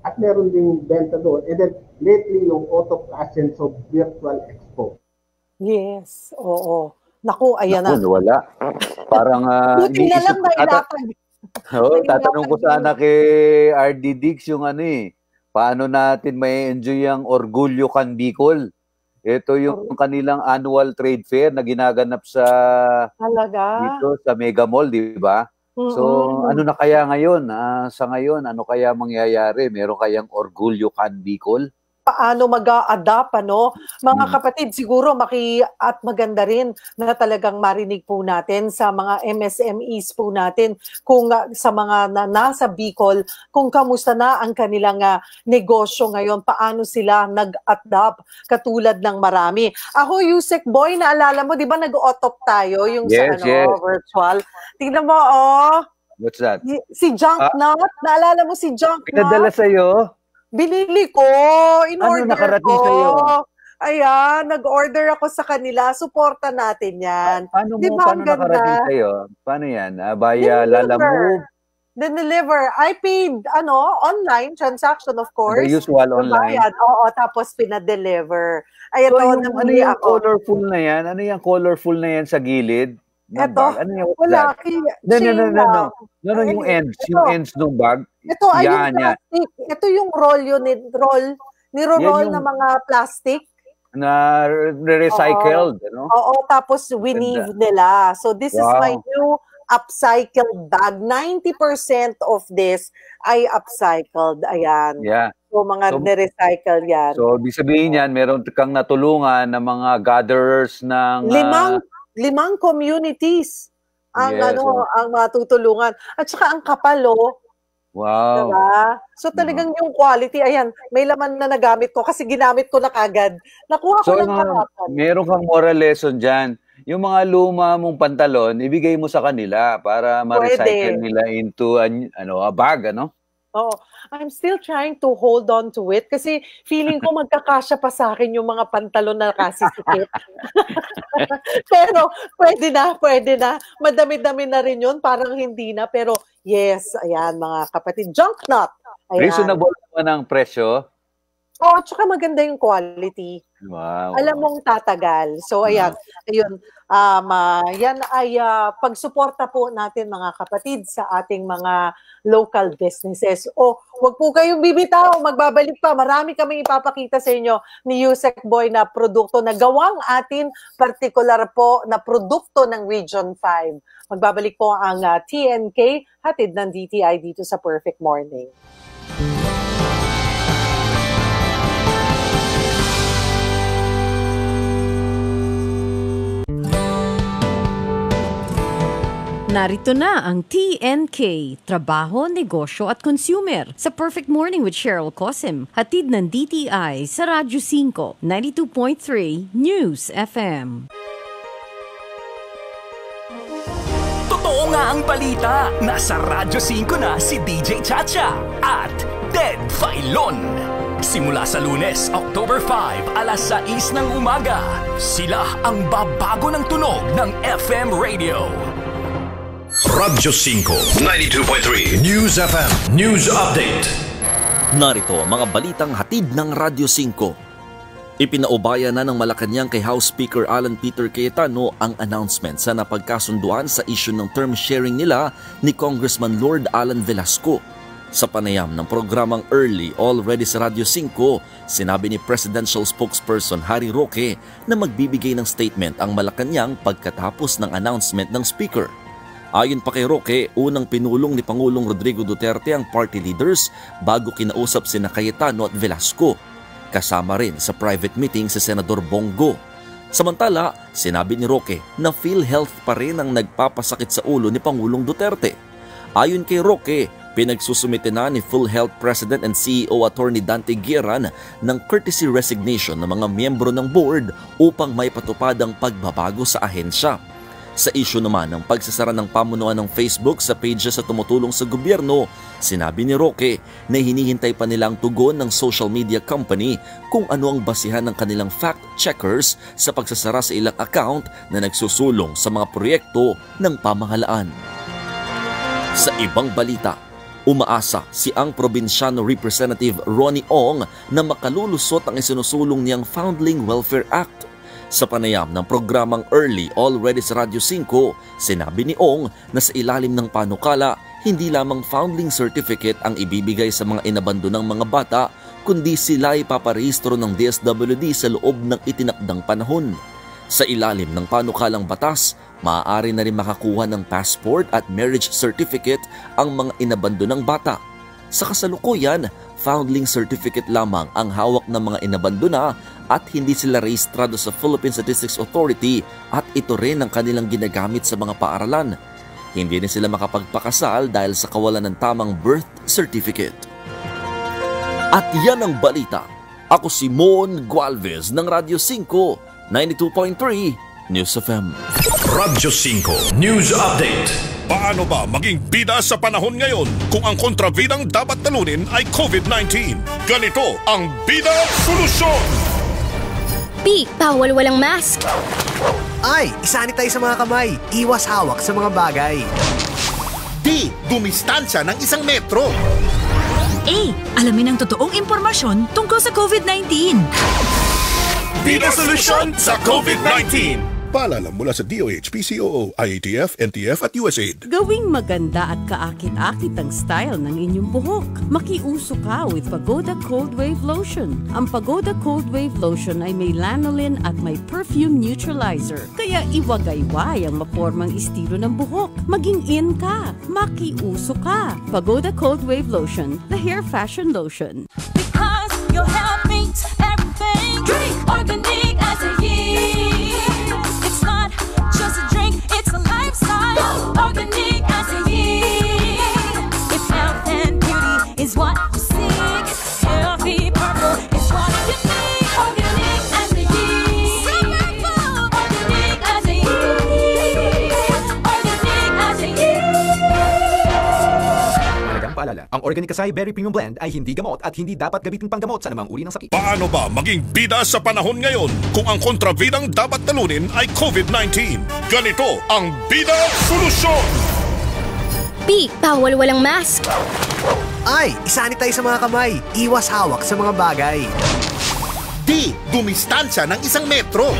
at meron ding benta doon. And then, lately, yung Otop Asenso Virtual Expo. Yes, oo. Naku, ayan na. Wala. Parang, buti na lang nailatag. Tatanong ko sana kay RD Diggs yung paano natin may enjoy ang Orgulyo Kan Bicol? Ito yung kanilang annual trade fair na ginaganap sa dito sa Mega Mall, di ba? So, ano na kaya ngayon? Sa ngayon, ano kaya mangyayari? Meron kayang Orgulyo Can Bicol? Paano mag-a-adapt, ano? Mga kapatid, siguro at maganda rin na talagang marinig po natin sa mga MSMEs po natin kung sa mga nasa Bicol, kung kamusta na ang kanilang negosyo ngayon, paano sila nag-adapt katulad ng marami. Ako, Yusek Boy, naalala mo, di ba nag-otop tayo yung Yes, yes. virtual? Tingnan mo, oh. What's that? Si Junknut, naalala mo si Junknut? Pinadala sa'yo? Binili ko, in-order nakarating ko. sa'yo? Ayan, nag-order ako sa kanila. Suporta natin yan. Paano Diba ang ganda? nakarating sa'yo? Paano yan? Via Lalamove? Deliver. I paid, online transaction, of course. The usual online. Bayad. Oo, tapos pinadeliver. Ay, ito, Ano yung colorful na yan? Ano yung colorful na yan sa gilid? Ito, Ano yung wala. No, yung ends. Yung ends ng bag. Ito ay yung plastic. Ito yung niro-roll na mga plastic. Na recycled. Oo, tapos weave nila. So this is my new upcycled bag. 90% of this ay upcycled. Ayan. Yeah. So mga nirecycle yan. So, ibig sabihin yan, meron kang natulungan ng mga gatherers ng... Limang communities ang ang matutulungan. At saka ang kapal, Wow. Diba? So talagang yung quality, ayan, may laman na nagamit ko kasi ginamit ko na kagad. Nakuha ko lang kahapon. Meron kang moral lesson dyan. Yung mga luma mong pantalon, ibigay mo sa kanila para ma-recycle nila into a bag, Oo. I'm still trying to hold on to it kasi feeling ko magkakasya pa sa akin yung mga pantalon na kasisikip. Pero pwede na. Madami-dami na rin yun. Parang hindi na. Pero yes, ayan mga kapatid. Junknut. Reasonable naman ang presyo. Oo, tsaka maganda yung quality. Wow. Alam mong tatagal. So, ayan. Ayun. Yan ay pagsuporta po natin mga kapatid sa ating mga local businesses. Wag po kayong bibitaw. Magbabalik pa. Marami kaming ipapakita sa inyo ni Yusek Boy na produkto na gawang atin, partikular po na produkto ng Region 5. Magbabalik po ang TNK, hatid ng DTI dito sa Perfect Morning. Narito na ang TNK, Trabaho, Negosyo at Consumer sa Perfect Morning with Cheryl Cosim. Hatid ng DTI sa Radyo 5, 92.3 News FM. Totoo nga ang balita. Nasa Radyo 5 na si DJ Chacha at Ted Failon. Simula sa Lunes, October 5, alas 6 ng umaga, sila ang babago ng tunog ng FM radio. Radyo 5, 92.3 News FM News Update. Narito ang mga balitang hatid ng Radyo 5. Ipinaubaya na ng Malacanang kay House Speaker Alan Peter Cayetano ang announcement sa napagkasunduan sa issue ng term sharing nila ni Congressman Lord Alan Velasco. Sa panayam ng programang Early Already sa Radyo 5, sinabi ni Presidential Spokesperson Harry Roque na magbibigay ng statement ang Malacanang pagkatapos ng announcement ng Speaker. Ayon pa kay Roque, unang pinulong ni Pangulong Rodrigo Duterte ang party leaders bago kinausap sina Cayetano at Velasco. Kasama rin sa private meeting si Senador Bongo. Samantala, sinabi ni Roque na PhilHealth pa rin ang nagpapasakit sa ulo ni Pangulong Duterte. Ayon kay Roque, pinagsusumite na ni PhilHealth President and CEO Attorney Dante Gueran ng courtesy resignation ng mga miyembro ng board upang may patupad ang pagbabago sa ahensya. Sa issue naman ng pagsasara ng pamunuan ng Facebook sa pages sa tumutulong sa gobyerno, sinabi ni Roque na hinihintay pa nilang tugon ng social media company kung ano ang basihan ng kanilang fact-checkers sa pagsasara sa ilang account na nagsusulong sa mga proyekto ng pamahalaan. Sa ibang balita, umaasa si ang probinsyano Representative Ronnie Ong na makalulusot ang isinusulong niyang Foundling Welfare Act. Sa panayam ng programang Early Already sa Radyo 5, sinabi ni Ong na sa ilalim ng panukala, hindi lamang foundling certificate ang ibibigay sa mga inabandonang mga bata, kundi sila ipaparehistro ng DSWD sa loob ng itinakdang panahon. Sa ilalim ng panukalang batas, maaari na rin makakuha ng passport at marriage certificate ang mga inabandonang bata. Sa kasalukuyan, foundling certificate lamang ang hawak ng mga inabandona at hindi sila rehistrado sa Philippine Statistics Authority at ito rin ang kanilang ginagamit sa mga paaralan. Hindi rin sila makapagpakasal dahil sa kawalan ng tamang birth certificate. At yan ang balita. Ako si Mon Gualvez ng Radyo 5, 92.3 News FM. Radyo 5 News Update. Paano ba maging bida sa panahon ngayon kung ang kontrabidang dapat talunin ay COVID-19? Ganito ang Bida Solusyon! P. Bawal walang mask. I. Isanitize sa mga kamay. Iwas hawak sa mga bagay. D. Dumistansya ng 1 metro. A. Alamin ang totoong impormasyon tungkol sa COVID-19. Bida Solusyon sa COVID-19! Paalala mula sa DOH, PCOO, IATF, NTF at USAID. Gawing maganda at kaakit-akit ang style ng inyong buhok. Makiuso ka with Pagoda Cold Wave Lotion. Ang Pagoda Cold Wave Lotion ay may lanolin at may perfume neutralizer. Kaya iwagayway ang mapormang estilo ng buhok. Maging in ka. Makiuso ka. Pagoda Cold Wave Lotion, the hair fashion lotion. Because your hair means everything. Drink organic as a year. It's not just a drink, it's a lifestyle. Organic as a year. If health and beauty is what you seek, healthy purple is what you need. Organic as a year. Organic as a year. Organic as a year. Malagang paalala, ang Organic Acai Berry Premium Blend ay hindi gamot at hindi dapat gamitin panggamot sa anumang uri ng sakit. Paano ba maging bida sa panahon ngayon kung ang kontrabidang dapat talunin ay COVID-19? Ganito ang Bida Solusyon! P. Bawal walang mask. I. Isanitize sa mga kamay. Iwas hawak sa mga bagay. D. Dumistansya ng 1 metro.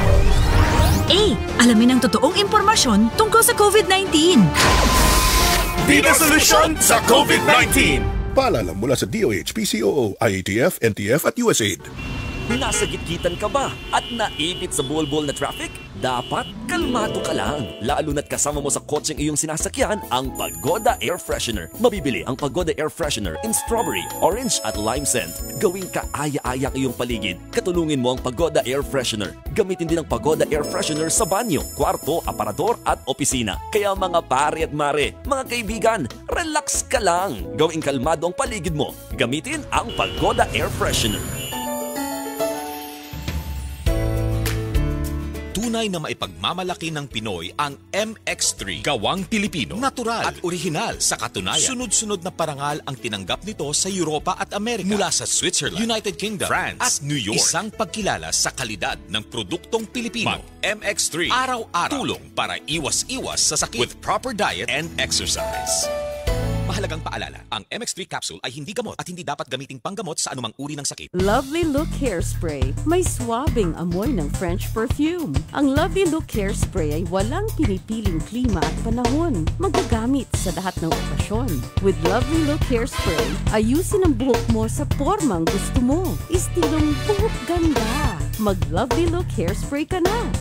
A. Alamin ang totoong impormasyon tungkol sa COVID-19. Bida Solusyon sa COVID-19! Paalala mula sa DOH, PCOO, IATF, NTF at USAID. Nasa gitgitan ka ba at naipit sa bulbol na traffic? Dapat kalmado ka lang. Lalo na't kasama mo sa kotseng iyong sinasakyan ang Pagoda Air Freshener. Mabibili ang Pagoda Air Freshener in strawberry, orange at lime scent. Gawing kaaya-aya ang iyong paligid. Katulungin mo ang Pagoda Air Freshener. Gamitin din ang Pagoda Air Freshener sa banyo, kwarto, aparador at opisina. Kaya mga pare at mare, mga kaibigan, relax ka lang. Gawing kalmado ang paligid mo. Gamitin ang Pagoda Air Freshener. Tunay na maipagmamalaki ng Pinoy ang MX3. Gawang Pilipino, natural at orihinal sa katunayan. Sunod-sunod na parangal ang tinanggap nito sa Europa at Amerika. Mula sa Switzerland, United Kingdom, France at New York. Isang pagkilala sa kalidad ng produktong Pilipino. MX3. Araw-araw. Tulong para iwas-iwas sa sakit with proper diet and exercise. Mahalagang paalala, ang MX3 capsule ay hindi gamot at hindi dapat gamiting panggamot sa anumang uri ng sakit. Lovely Look Hairspray. May swabbing amoy ng French perfume. Ang Lovely Look Hairspray ay walang pinipiling klima at panahon. Magagamit sa lahat ng okasyon. With Lovely Look Hairspray, ayusin ang buhok mo sa pormang gusto mo. Istilong buhok ganda. Mag Lovely Look Hairspray ka na.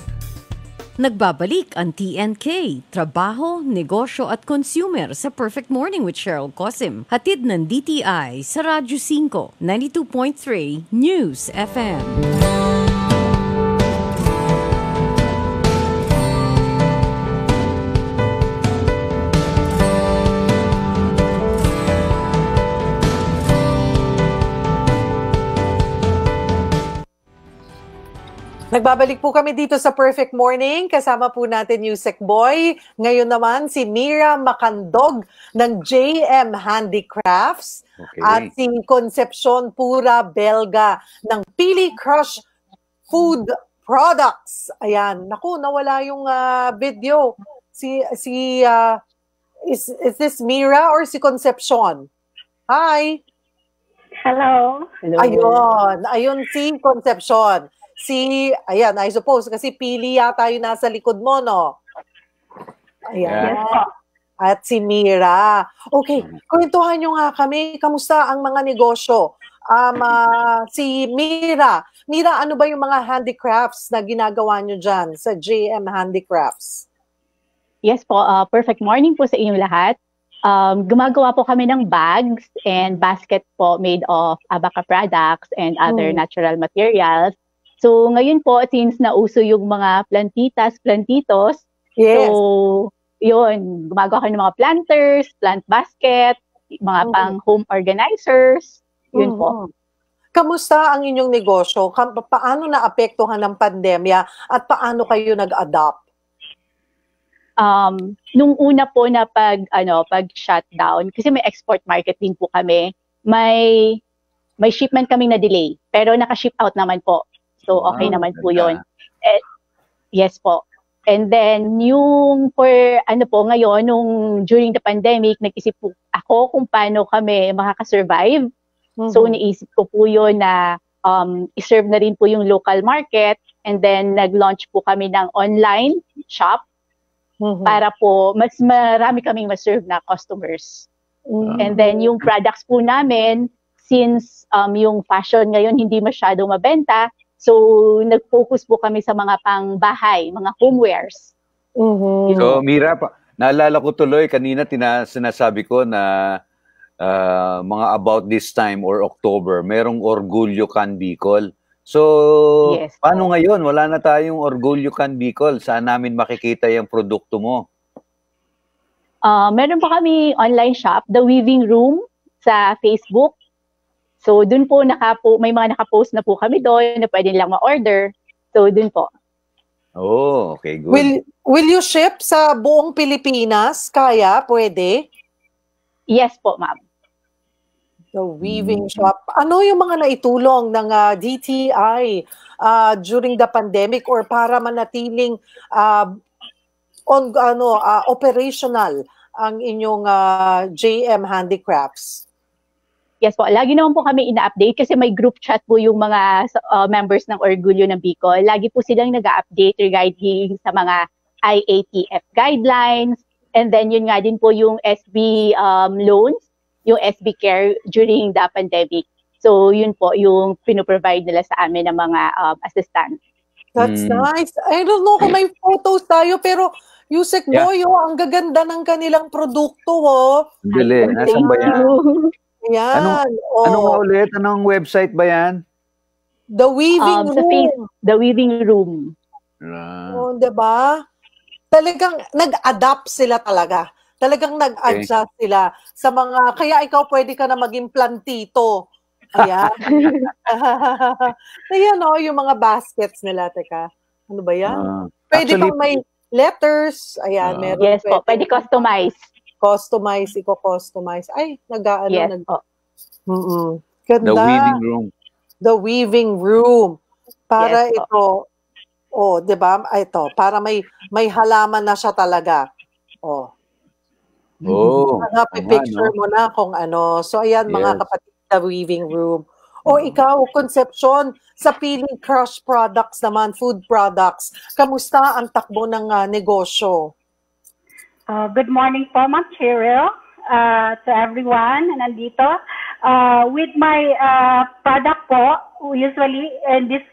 Nagbabalik ang TNK, Trabaho, Negosyo at Consumer sa Perfect Morning with Cheryl Cosim. Hatid ng DTI sa Radyo 5, 92.3 News FM. Nagbabalik po kami dito sa Perfect Morning. Kasama po natin Yusek Boy. Ngayon naman si Mira Macandog ng JM Handicrafts. Okay. At si Concepcion Pura Belga ng Pili Crush Food Products. Ayan. Naku, nawala yung video. Is this Mira or si Concepcion? Hi. Hello. Ayun si Concepcion. ayan, I suppose, kasi Pili yata yung nasa likod mo, no? Ayan. Yes po. At si Mira. Okay, kwentuhan nyo nga kami, kamusta ang mga negosyo? Si Mira. Mira, ano ba yung mga handicrafts na ginagawa nyo dyan sa JM Handicrafts? Yes po, perfect morning po sa inyong lahat. Gumagawa po kami ng bags and basket po made of abaca products and other natural materials. So ngayon po, since nauso yung mga plantitos, so yun, gumagawa kami ng mga planters, plant basket, mga pang home organizers, yun po. Kamusta ang inyong negosyo? Paano naapektuhan ng pandemya at paano kayo nag-adapt? Nung una po na pag shutdown, kasi may export market din po kami, may shipment kaming na delay, pero naka-ship out naman po. So okay naman po 'yon. Yes po. And then yung ngayon nung during the pandemic, nag-isip po ako kung paano kami makaka-survive. So naisip ko po 'yon na i-serve na rin po yung local market, and then nag-launch po kami ng online shop. Para po mas marami kaming ma-serve na customers. And then yung products po namin, since yung fashion ngayon hindi masyado mabenta, so nag-focus po kami sa mga pang-bahay, mga homewares. So Mira, naalala ko tuloy kanina sinasabi ko na mga about this time or October, merong Orgulyo Can Bicol. So, paano ngayon? Wala na tayong Orgulyo Can Bicol. Saan namin makikita yung produkto mo? Meron po kami online shop, The Weaving Room, sa Facebook. So, dun po may mga nakapost na po kami doon na pwede nilang ma-order. So, dun po. Oh, okay, good. Will you ship sa buong Pilipinas? Kaya? Pwede? Yes po, ma'am. The Weaving Shop. Ano yung mga naitulong ng DTI during the pandemic or para manatiling operational ang inyong JM Handicrafts? Yes po, lagi naman po kami ina-update kasi may group chat po yung mga members ng Orgulyo ng Bicol. Lagi po silang nag-update regarding sa mga IATF guidelines, and then yun nga din po yung SB loans, yung SB Care during the pandemic. So, yun po, yung pinoprovide nila sa amin ng mga assistants. That's nice. I don't know kung may photos tayo, pero Yusek Boy, ang gaganda ng kanilang produkto, oh. Dali, nasan ba yan? Yan. Ano nga ulit? Anong website ba yan? The Weaving Room. The Weaving Room. Oh, diba? Talagang nag-adapt sila talaga. Talagang nag-adjust sila sa mga, kaya ikaw pwede ka na maging plantito. Ayan. Ayan yung mga baskets nila. Teka, ano ba yan? Pwede kang may letters. Ayan, meron. Yes po, pwede customize. Customize. Ay, Yes po. Ganda. The Weaving Room. The Weaving Room. Para ito, diba? Ito, para may halaman na siya talaga. Picture mo na kung ano. So, ayan, mga kapatid, The Weaving Room. O ikaw, Concepcion, sa Pili Crush Products naman, food products, kamusta ang takbo ng negosyo? Good morning po, Ma'am Cheryl, to everyone na nandito. With my product po, usually in this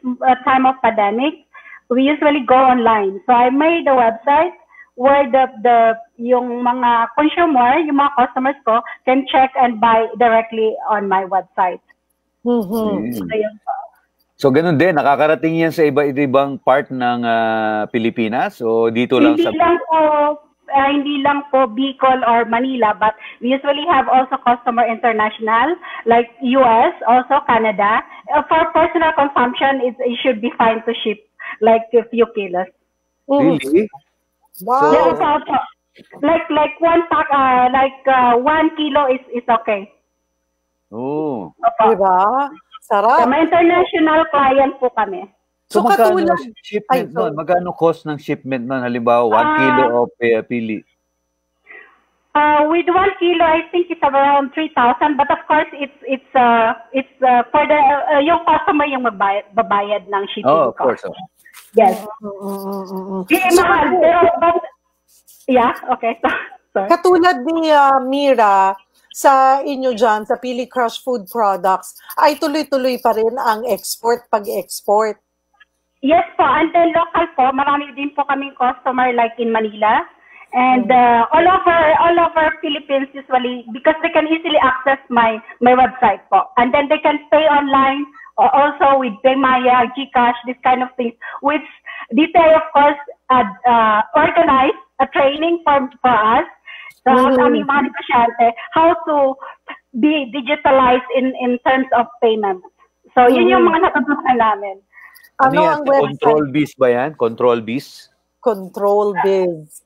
time of pandemic, we usually go online. So I made a website where yung mga consumer, yung mga customers ko can check and buy directly on my website. So ganun din, nakakarating yan sa iba-ibang part ng Pilipinas o dito lang sa... Hindi lang po Bicol or Manila, but we usually have also customer international, like US, also Canada. For personal consumption, it should be fine to ship like a few kilos. Really? Wow. Yeah, so, like one pack, 1 kilo is okay. Oh. Diba? Sarap. So, may international client po kami. So magkano shipment nun? Magkano cost ng shipment nun? Halimbawa, 1 kilo o pili? With 1 kilo, I think it's around 3,000. But of course, it's for the yung customer yung babayad ng shipping. Oh, of course. Yes. Mahal. Pero, yeah, okay. Sorry. Katulad ni Mira, sa inyo dyan, sa Pili Crush Food Products, ay tuloy-tuloy pa rin ang pag-export. Yes po, and then local po, marami din po kaming customer like in Manila. And all over Philippines usually, because they can easily access my website po. And then they can pay online, also with Paymaya, GCash, this kind of things, which DTI of course organize a training for us. So aming mga negosyante, how to be digitalized in terms of payment. So yun yung mga natutunan namin. Ano ang website? Control Biz ba yan? Control Biz? Control Biz.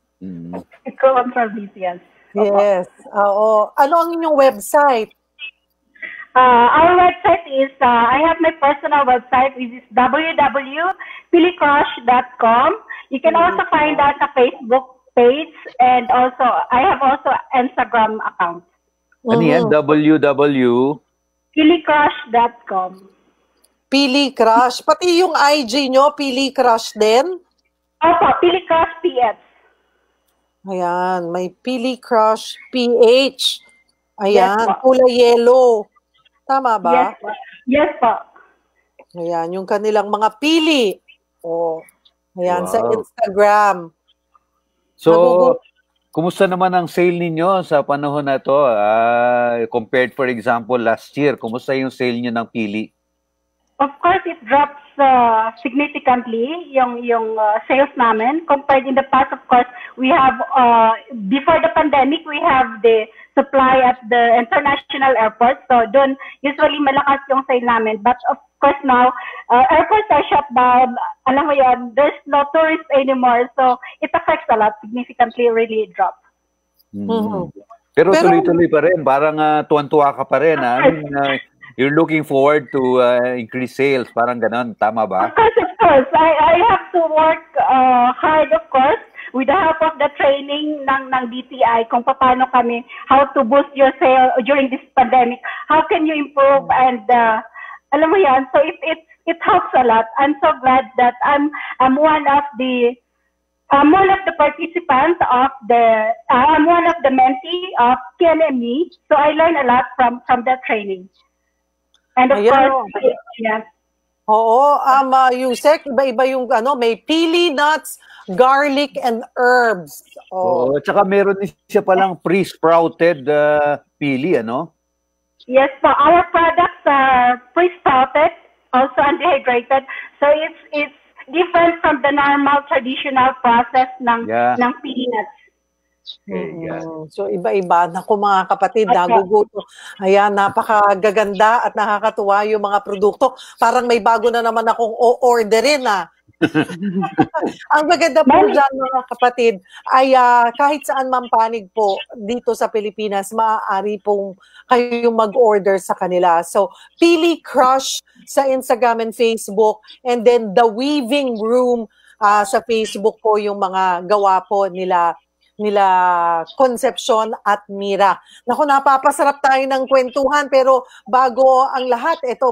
Control Biz, yes. Yes. Oo. Ano ang inyong website? Our website is, I have my personal website, which is www.pilicrush.com. You can also find us a Facebook page, and also, I have also Instagram account. Ano yan? www? pilicrush.com. Pili Crush. Pati yung IG nyo, Pili Crush din? Opo, Pili Crush PH. Ayan, may Pili Crush PH. Ayan, Yes, po. kulay yellow. Tama ba? Yes po. Yes po. Ayan, yung kanilang mga pili. Oh. Ayan, sa Wow. Instagram. So, kumusta naman ang sale ninyo sa panahon na to? Compared, for example, last year, kumusta yung sale nyo ng pili? Of course, it drops significantly yung sales namin. Compared in the past, of course, we have, before the pandemic, we have the supply at the international airport. So, doon, usually malakas yung sale namin. But of course now, airports are shut down. Alam mo yun, there's no tourists anymore. So, it affects a lot. Significantly, really drop. Pero tuloy-tuloy pa rin. Parang tuwan-tuwa ka pa rin. You're looking forward to increase sales. Parang ganon. Tama ba? Of course. I have to work hard, of course, with the help of the training ng DTI kung paano kami, how to boost your sale during this pandemic. How can you improve? And alam mo yan, so it helps a lot. I'm so glad that I'm one of the participants of I'm one of the mentee of KNME. So I learned a lot from that training. And of course, yes. Oo, Yusek, iba-iba yung may pili nuts, garlic, and herbs. Oo, at saka meron din siya palang pre-sprouted pili, ano? Yes po, our products are pre-sprouted, also undehydrated. So it's different from the normal traditional process ng pili nuts. So iba-iba. Naku mga kapatid, naguguto. Ayan, napakagaganda at nakakatuwa yung mga produkto. Parang may bago na naman akong o-orderin Ang maganda po dyan mga kapatid ay kahit saan man panig po dito sa Pilipinas, maaari pong kayong mag-order sa kanila. So, Pili Crush sa Instagram and Facebook, and then The Weaving Room sa Facebook po yung mga gawa po nila Concepcion at Mira. Naku, napapasarap tayo ng kwentuhan, pero bago ang lahat, ito,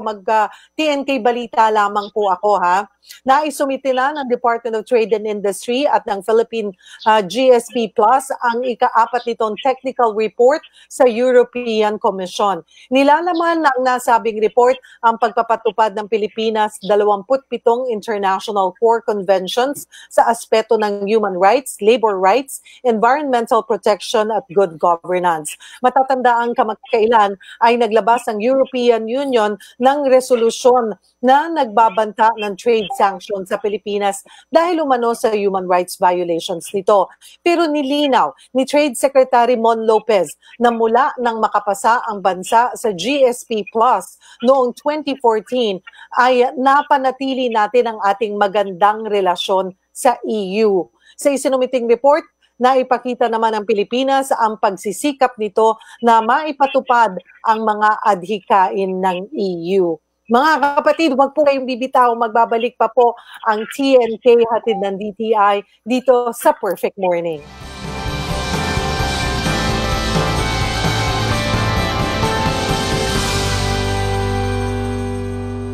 TNK Balita lamang po ako, ha. Naisumite na ng Department of Trade and Industry at ng Philippine GSP Plus ang ika-4 nitong technical report sa European Commission. Nilalaman ng nasabing report ang pagpapatupad ng Pilipinas 27 international core conventions sa aspeto ng human rights, labor rights, environmental protection at good governance. Matatandaan kamakailan ay naglabas ang European Union ng resolusyon na nagbabanta ng trade sanctions sa Pilipinas dahil umano sa human rights violations nito. Pero nilinaw ni Trade Secretary Mon Lopez na mula nang makapasa ang bansa sa GSP Plus noong 2014 ay napanatili natin ang ating magandang relasyon sa EU. Sa isinumiting report, naipakita naman ng Pilipinas ang pagsisikap nito na maipatupad ang mga adhikain ng EU. Mga kapatid, huwag po kayong bibitaw, magbabalik pa po ang TNK hatid ng DTI dito sa Perfect Morning.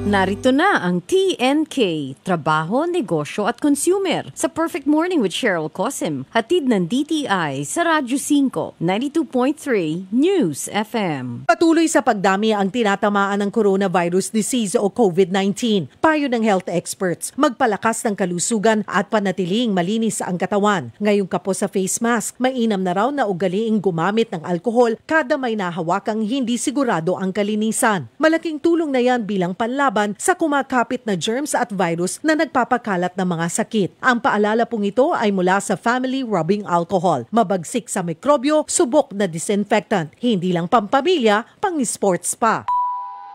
Narito na ang TNK, Trabaho, Negosyo at Consumer sa Perfect Morning with Cheryl Cosim. Hatid ng DTI sa Radyo 5, 92.3 News FM. Patuloy sa pagdami ang tinatamaan ng coronavirus disease o COVID-19. Payo ng health experts, magpalakas ng kalusugan at panatiling malinis ang katawan. Ngayong kapos sa face mask, mainam na raw na ugaliing gumamit ng alkohol kada may nahawakang hindi sigurado ang kalinisan. Malaking tulong na yan bilang panlaban sa kumakapit na germs at virus na nagpapakalat ng mga sakit. Ang paalala pong ito ay mula sa Family Rubbing Alcohol. Mabagsik sa mikrobyo, subok na disinfectant. Hindi lang pampamilya, pang-sports pa.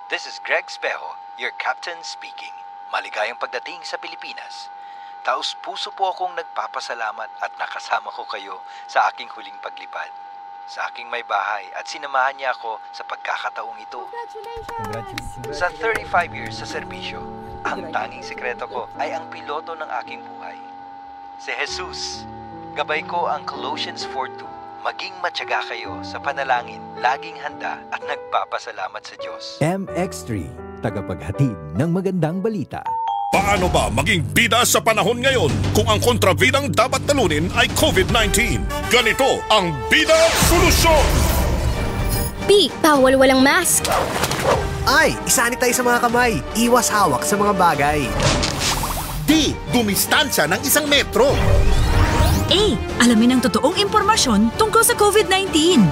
This is Greg Spejo, your captain speaking. Maligayang pagdating sa Pilipinas. Taos puso po akong nagpapasalamat at nakasama ko kayo sa aking huling paglipad sa aking may bahay at sinamahan niya ako sa pagkakataong ito. Sa 35 years sa serbisyo, ang tanging sekreto ko ay ang piloto ng aking buhay. Si Jesus. Gabay ko ang Colossians 4:2. Maging matyaga kayo sa panalangin, laging handa at nagpapasalamat sa Diyos. MX3, tagapaghatid ng magandang balita. Paano ba maging bida sa panahon ngayon kung ang kontrabidang dapat talunin ay COVID-19? Ganito ang Bida Solusyon! B. Bawal walang mask. I. Isanitize sa mga kamay. Iwas hawak sa mga bagay. D. Dumistansya ng 1 metro. A. Alamin ang totoong impormasyon tungkol sa COVID-19.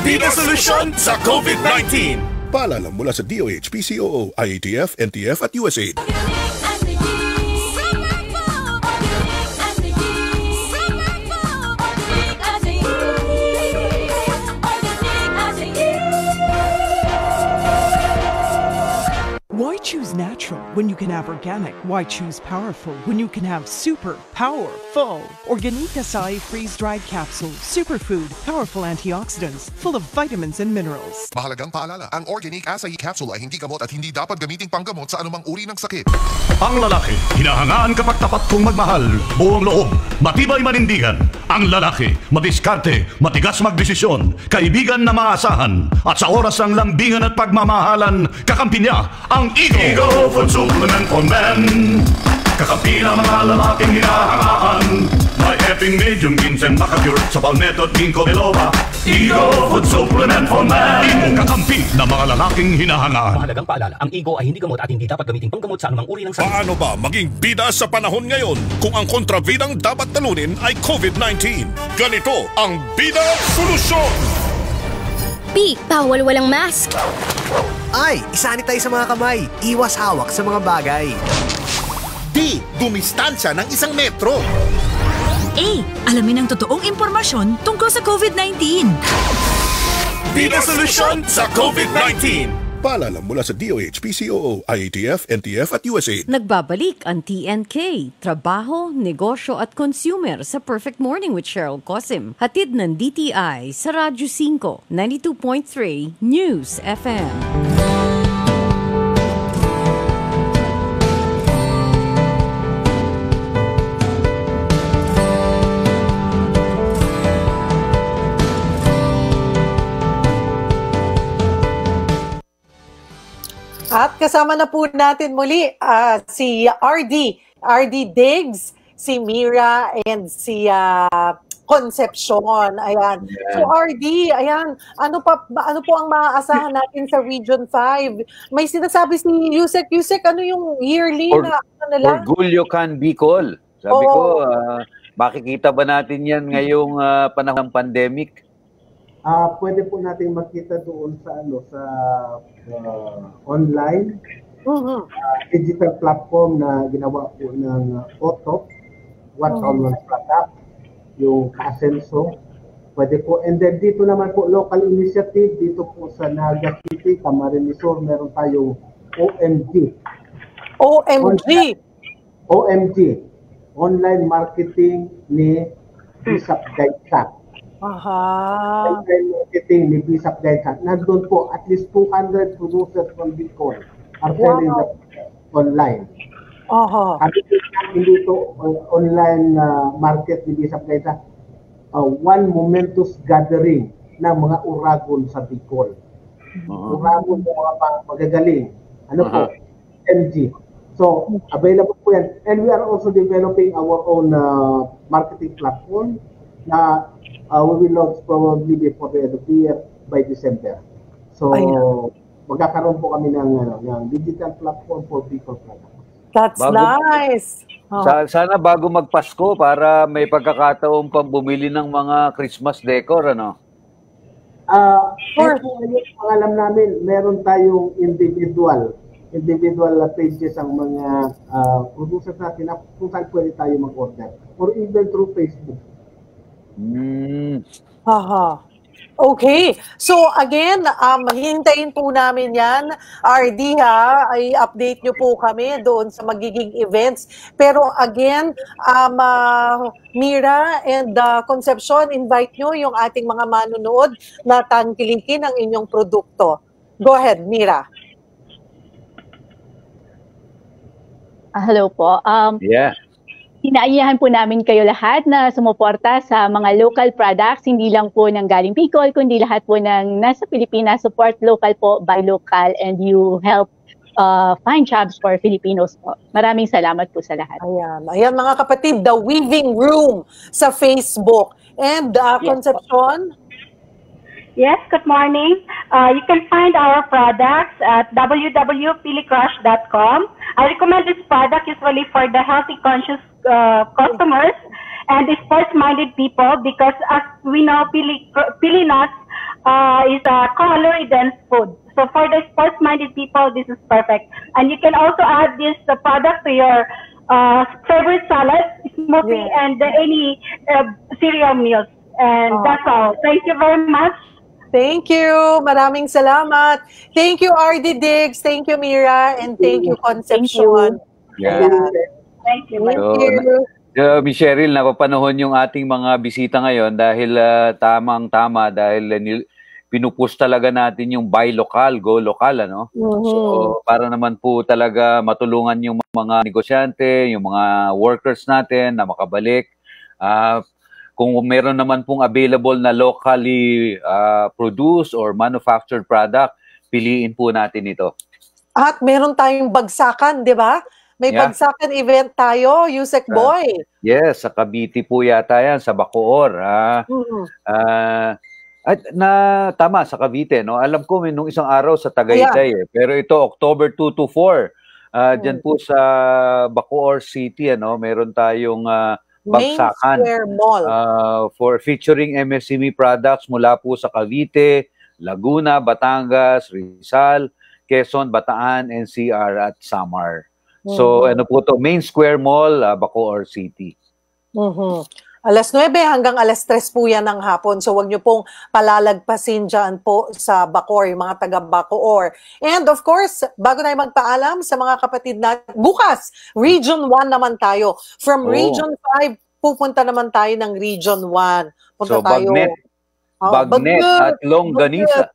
Bida Solusyon sa COVID-19! Paalala mula sa DOH, PCOO, IATF, NTF at USAID. Why choose natural when you can have organic? Why choose powerful when you can have super powerful? Organic Acai freeze-dried capsule, superfood, powerful antioxidants, full of vitamins and minerals. Mahalagang paalala, ang Organic Acai Capsule ay hindi gamot at hindi dapat gamiting panggamot sa anumang uri ng sakit. Ang lalaki, hinahangaan kapag tapat kong magmahal, buong loob, matibay manindigan. Ang lalaki, madiskarte, matigas magdesisyon, kaibigan na maasahan, at sa oras ng lambingan at pagmamahalan, kakampi niya ang Ego Food Supplement for Men. Kakampi ng mga lalaking hinahangaan. May effing medium ginseng makapure sa palmetto at ginkgo biloba. Ego Food Supplement for Men. Ego kakampi ng mga lalaking hinahangaan. Mahalagang paalala, ang Ego ay hindi gamot at hindi dapat gamitin panggamot sa anumang uri ng sakit. Paano ba maging bida sa panahon ngayon kung ang kontrabidang dapat talunin ay COVID-19? Ganito ang Bida Solusyon! B. Bawal walang mask. I. Isanitize sa mga kamay. Iwas hawak sa mga bagay. D. Dumistansya ng 1 metro. A. Alamin ang totoong impormasyon tungkol sa COVID-19. Bida Solusyon sa COVID-19! Paalala mula sa DOH, PCOO, IATF, NTF at USAID. Nagbabalik ang TNK, Trabaho, Negosyo at Consumer sa Perfect Morning with Cheryl Cosim. Hatid ng DTI sa Radyo 5, 92.3 News FM. At kasama na po natin muli si RD Diggs, si Mira, and si Concepcion. Ayan. Yeah. So RD, ayan, ano po ang maaasahan natin sa Region 5? May sinasabi si Yusek, ano yung yearly na nila? Orgulyo Can Bicol. Sabi ko, makikita ba natin yan ngayong panahon ng pandemic? Pwede po nating makita doon sa online digital platform na ginawa po ng OTOP, Watch on One's Product, yung Kasenso. Pwede po, and then dito naman po local initiative dito po sa Naga City, Camarines Sur, meron tayong OMG, online marketing ni Bishop Gaitsak. Marketing ni Bishop Gaitsak. Nandun po, at least 200 producers from Bicol are selling the online. Hindi to online market ni Bishop Gaitsak. One momentous gathering ng mga uragon sa Bicol. Uragon ng mga magagaling. MG. So, available po yan. And we are also developing our own marketing platform na we will launch probably before the end of the year by December. So, magkakaroon po kami ng digital platform for people products. That's nice. Sana bago magpasko para may pagkakataon pang bumili ng mga Christmas decor, ano? Ang alam namin, meron tayong individual pages ang mga producers natin na kung saan pwede tayo mag-order. Or even through Facebook. Okay. So again, hintayin po namin yan. RD ay update nyo po kami doon sa magiging events. Pero again, Mira and Concepcion, invite nyo yung ating mga manunood na tangkilikin ang inyong produkto. Go ahead, Mira. Hello po. Yeah. Inaayahan po namin kayo lahat na sumuporta sa mga local products, hindi lang po ng galing Bicol, kundi lahat po ng nasa Pilipinas. Support local po, buy local, and you help find jobs for Filipinos po. Maraming salamat po sa lahat. Ayan mga kapatid, The Weaving Room sa Facebook. And Concepcion? Yes, good morning. You can find our products at www.pilicrush.com. I recommend this product usually for the healthy conscious customers and the sports-minded people because as we know, pili nuts is a calorie-dense food. So for the sports-minded people, this is perfect. And you can also add this product to your favorite salad, smoothie, and any cereal meals. And that's all. Thank you very much. Thank you. Maraming salamat. Thank you, RD Diggs. Thank you, Mira. And thank you, Concepcion. Thank you. Miss Cheryl, napapanahon yung ating mga bisita ngayon dahil tamang-tama dahil pinupush talaga natin yung buy local, go local, ano? So, para naman po talaga matulungan yung mga negosyante, yung mga workers natin na makabalik. Kung meron naman pong available na locally produced or manufactured product, piliin po natin ito. At meron tayong bagsakan, di ba? May bagsakan event tayo, Yusek Boy. Yes, sa Cavite po yata yan, sa Bacoor. Tama, sa Cavite. No? Alam ko, nung isang araw sa Tagaytay. Pero ito, October 2 to 4. Diyan po sa Bacoor City, meron tayong bagsakan for featuring MSME products mula po sa Cavite, Laguna, Batangas, Rizal, Quezon, Bataan, NCR at Samar. So ano po to, Main Square Mall, Bacoor City. Alas 9 hanggang alas 3 po yan ng hapon. So wag nyo pong palalagpasin dyan po sa Bacoor, yung mga taga Bacoor. And of course, bago tayo magpaalam sa mga kapatid natin, bukas, Region 1 naman tayo. From Region 5, pupunta naman tayo ng Region 1. Punta tayo. Bagnet at Longganisa.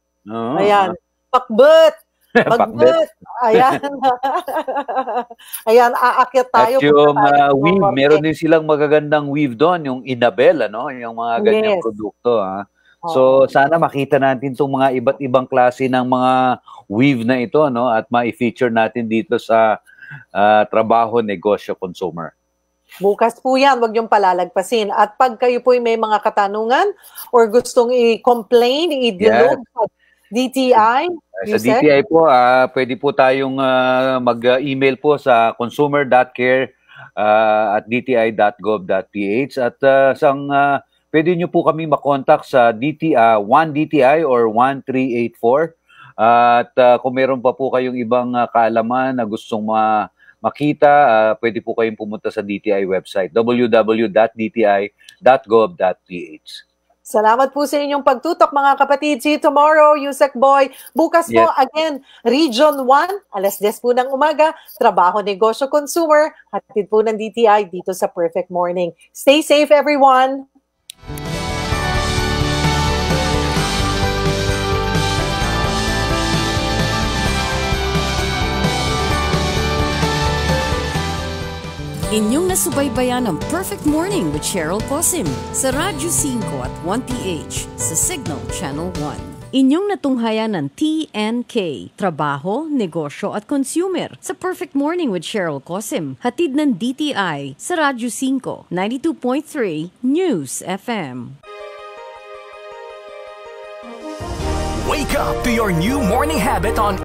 Ayan. Pakbet. Bagbet. Ayan. Ayan, aakyat tayo. At yung weave, meron din silang magagandang weave doon, yung Inabel, yung mga ganyang produkto. So, sana makita natin itong mga iba't ibang klase ng mga weave na ito, at ma-feature natin dito sa trabaho, negosyo, consumer. Bukas po yan, wag niyong palalagpasin. At pag kayo po may mga katanungan or gustong i-complain, i-deload sa DTI, sa DTI po, pwede po tayong mag-email po sa consumer.care@dti.gov.ph at pwede nyo po kami makontak sa 1DTI or 1384 at kung meron pa po kayong ibang kaalaman na gustong makita, pwede po kayong pumunta sa DTI website, www.dti.gov.ph. Salamat po sa inyong pagtutok mga kapatid. See you tomorrow, Yusek Boy. Bukas po, again, Region 1, alas 10 po ng umaga, trabaho, negosyo, consumer, hatid po ng DTI dito sa Perfect Morning. Stay safe, everyone! Inyong nasubaybayan ang Perfect Morning with Cheryl Cosim sa Radyo 5 at 1PH sa Signal Channel 1. Inyong natunghayan ng TNK, Trabaho, Negosyo at Consumer sa Perfect Morning with Cheryl Cosim. Hatid ng DTI sa Radyo 5, 92.3 News FM. Wake up to your new morning habit on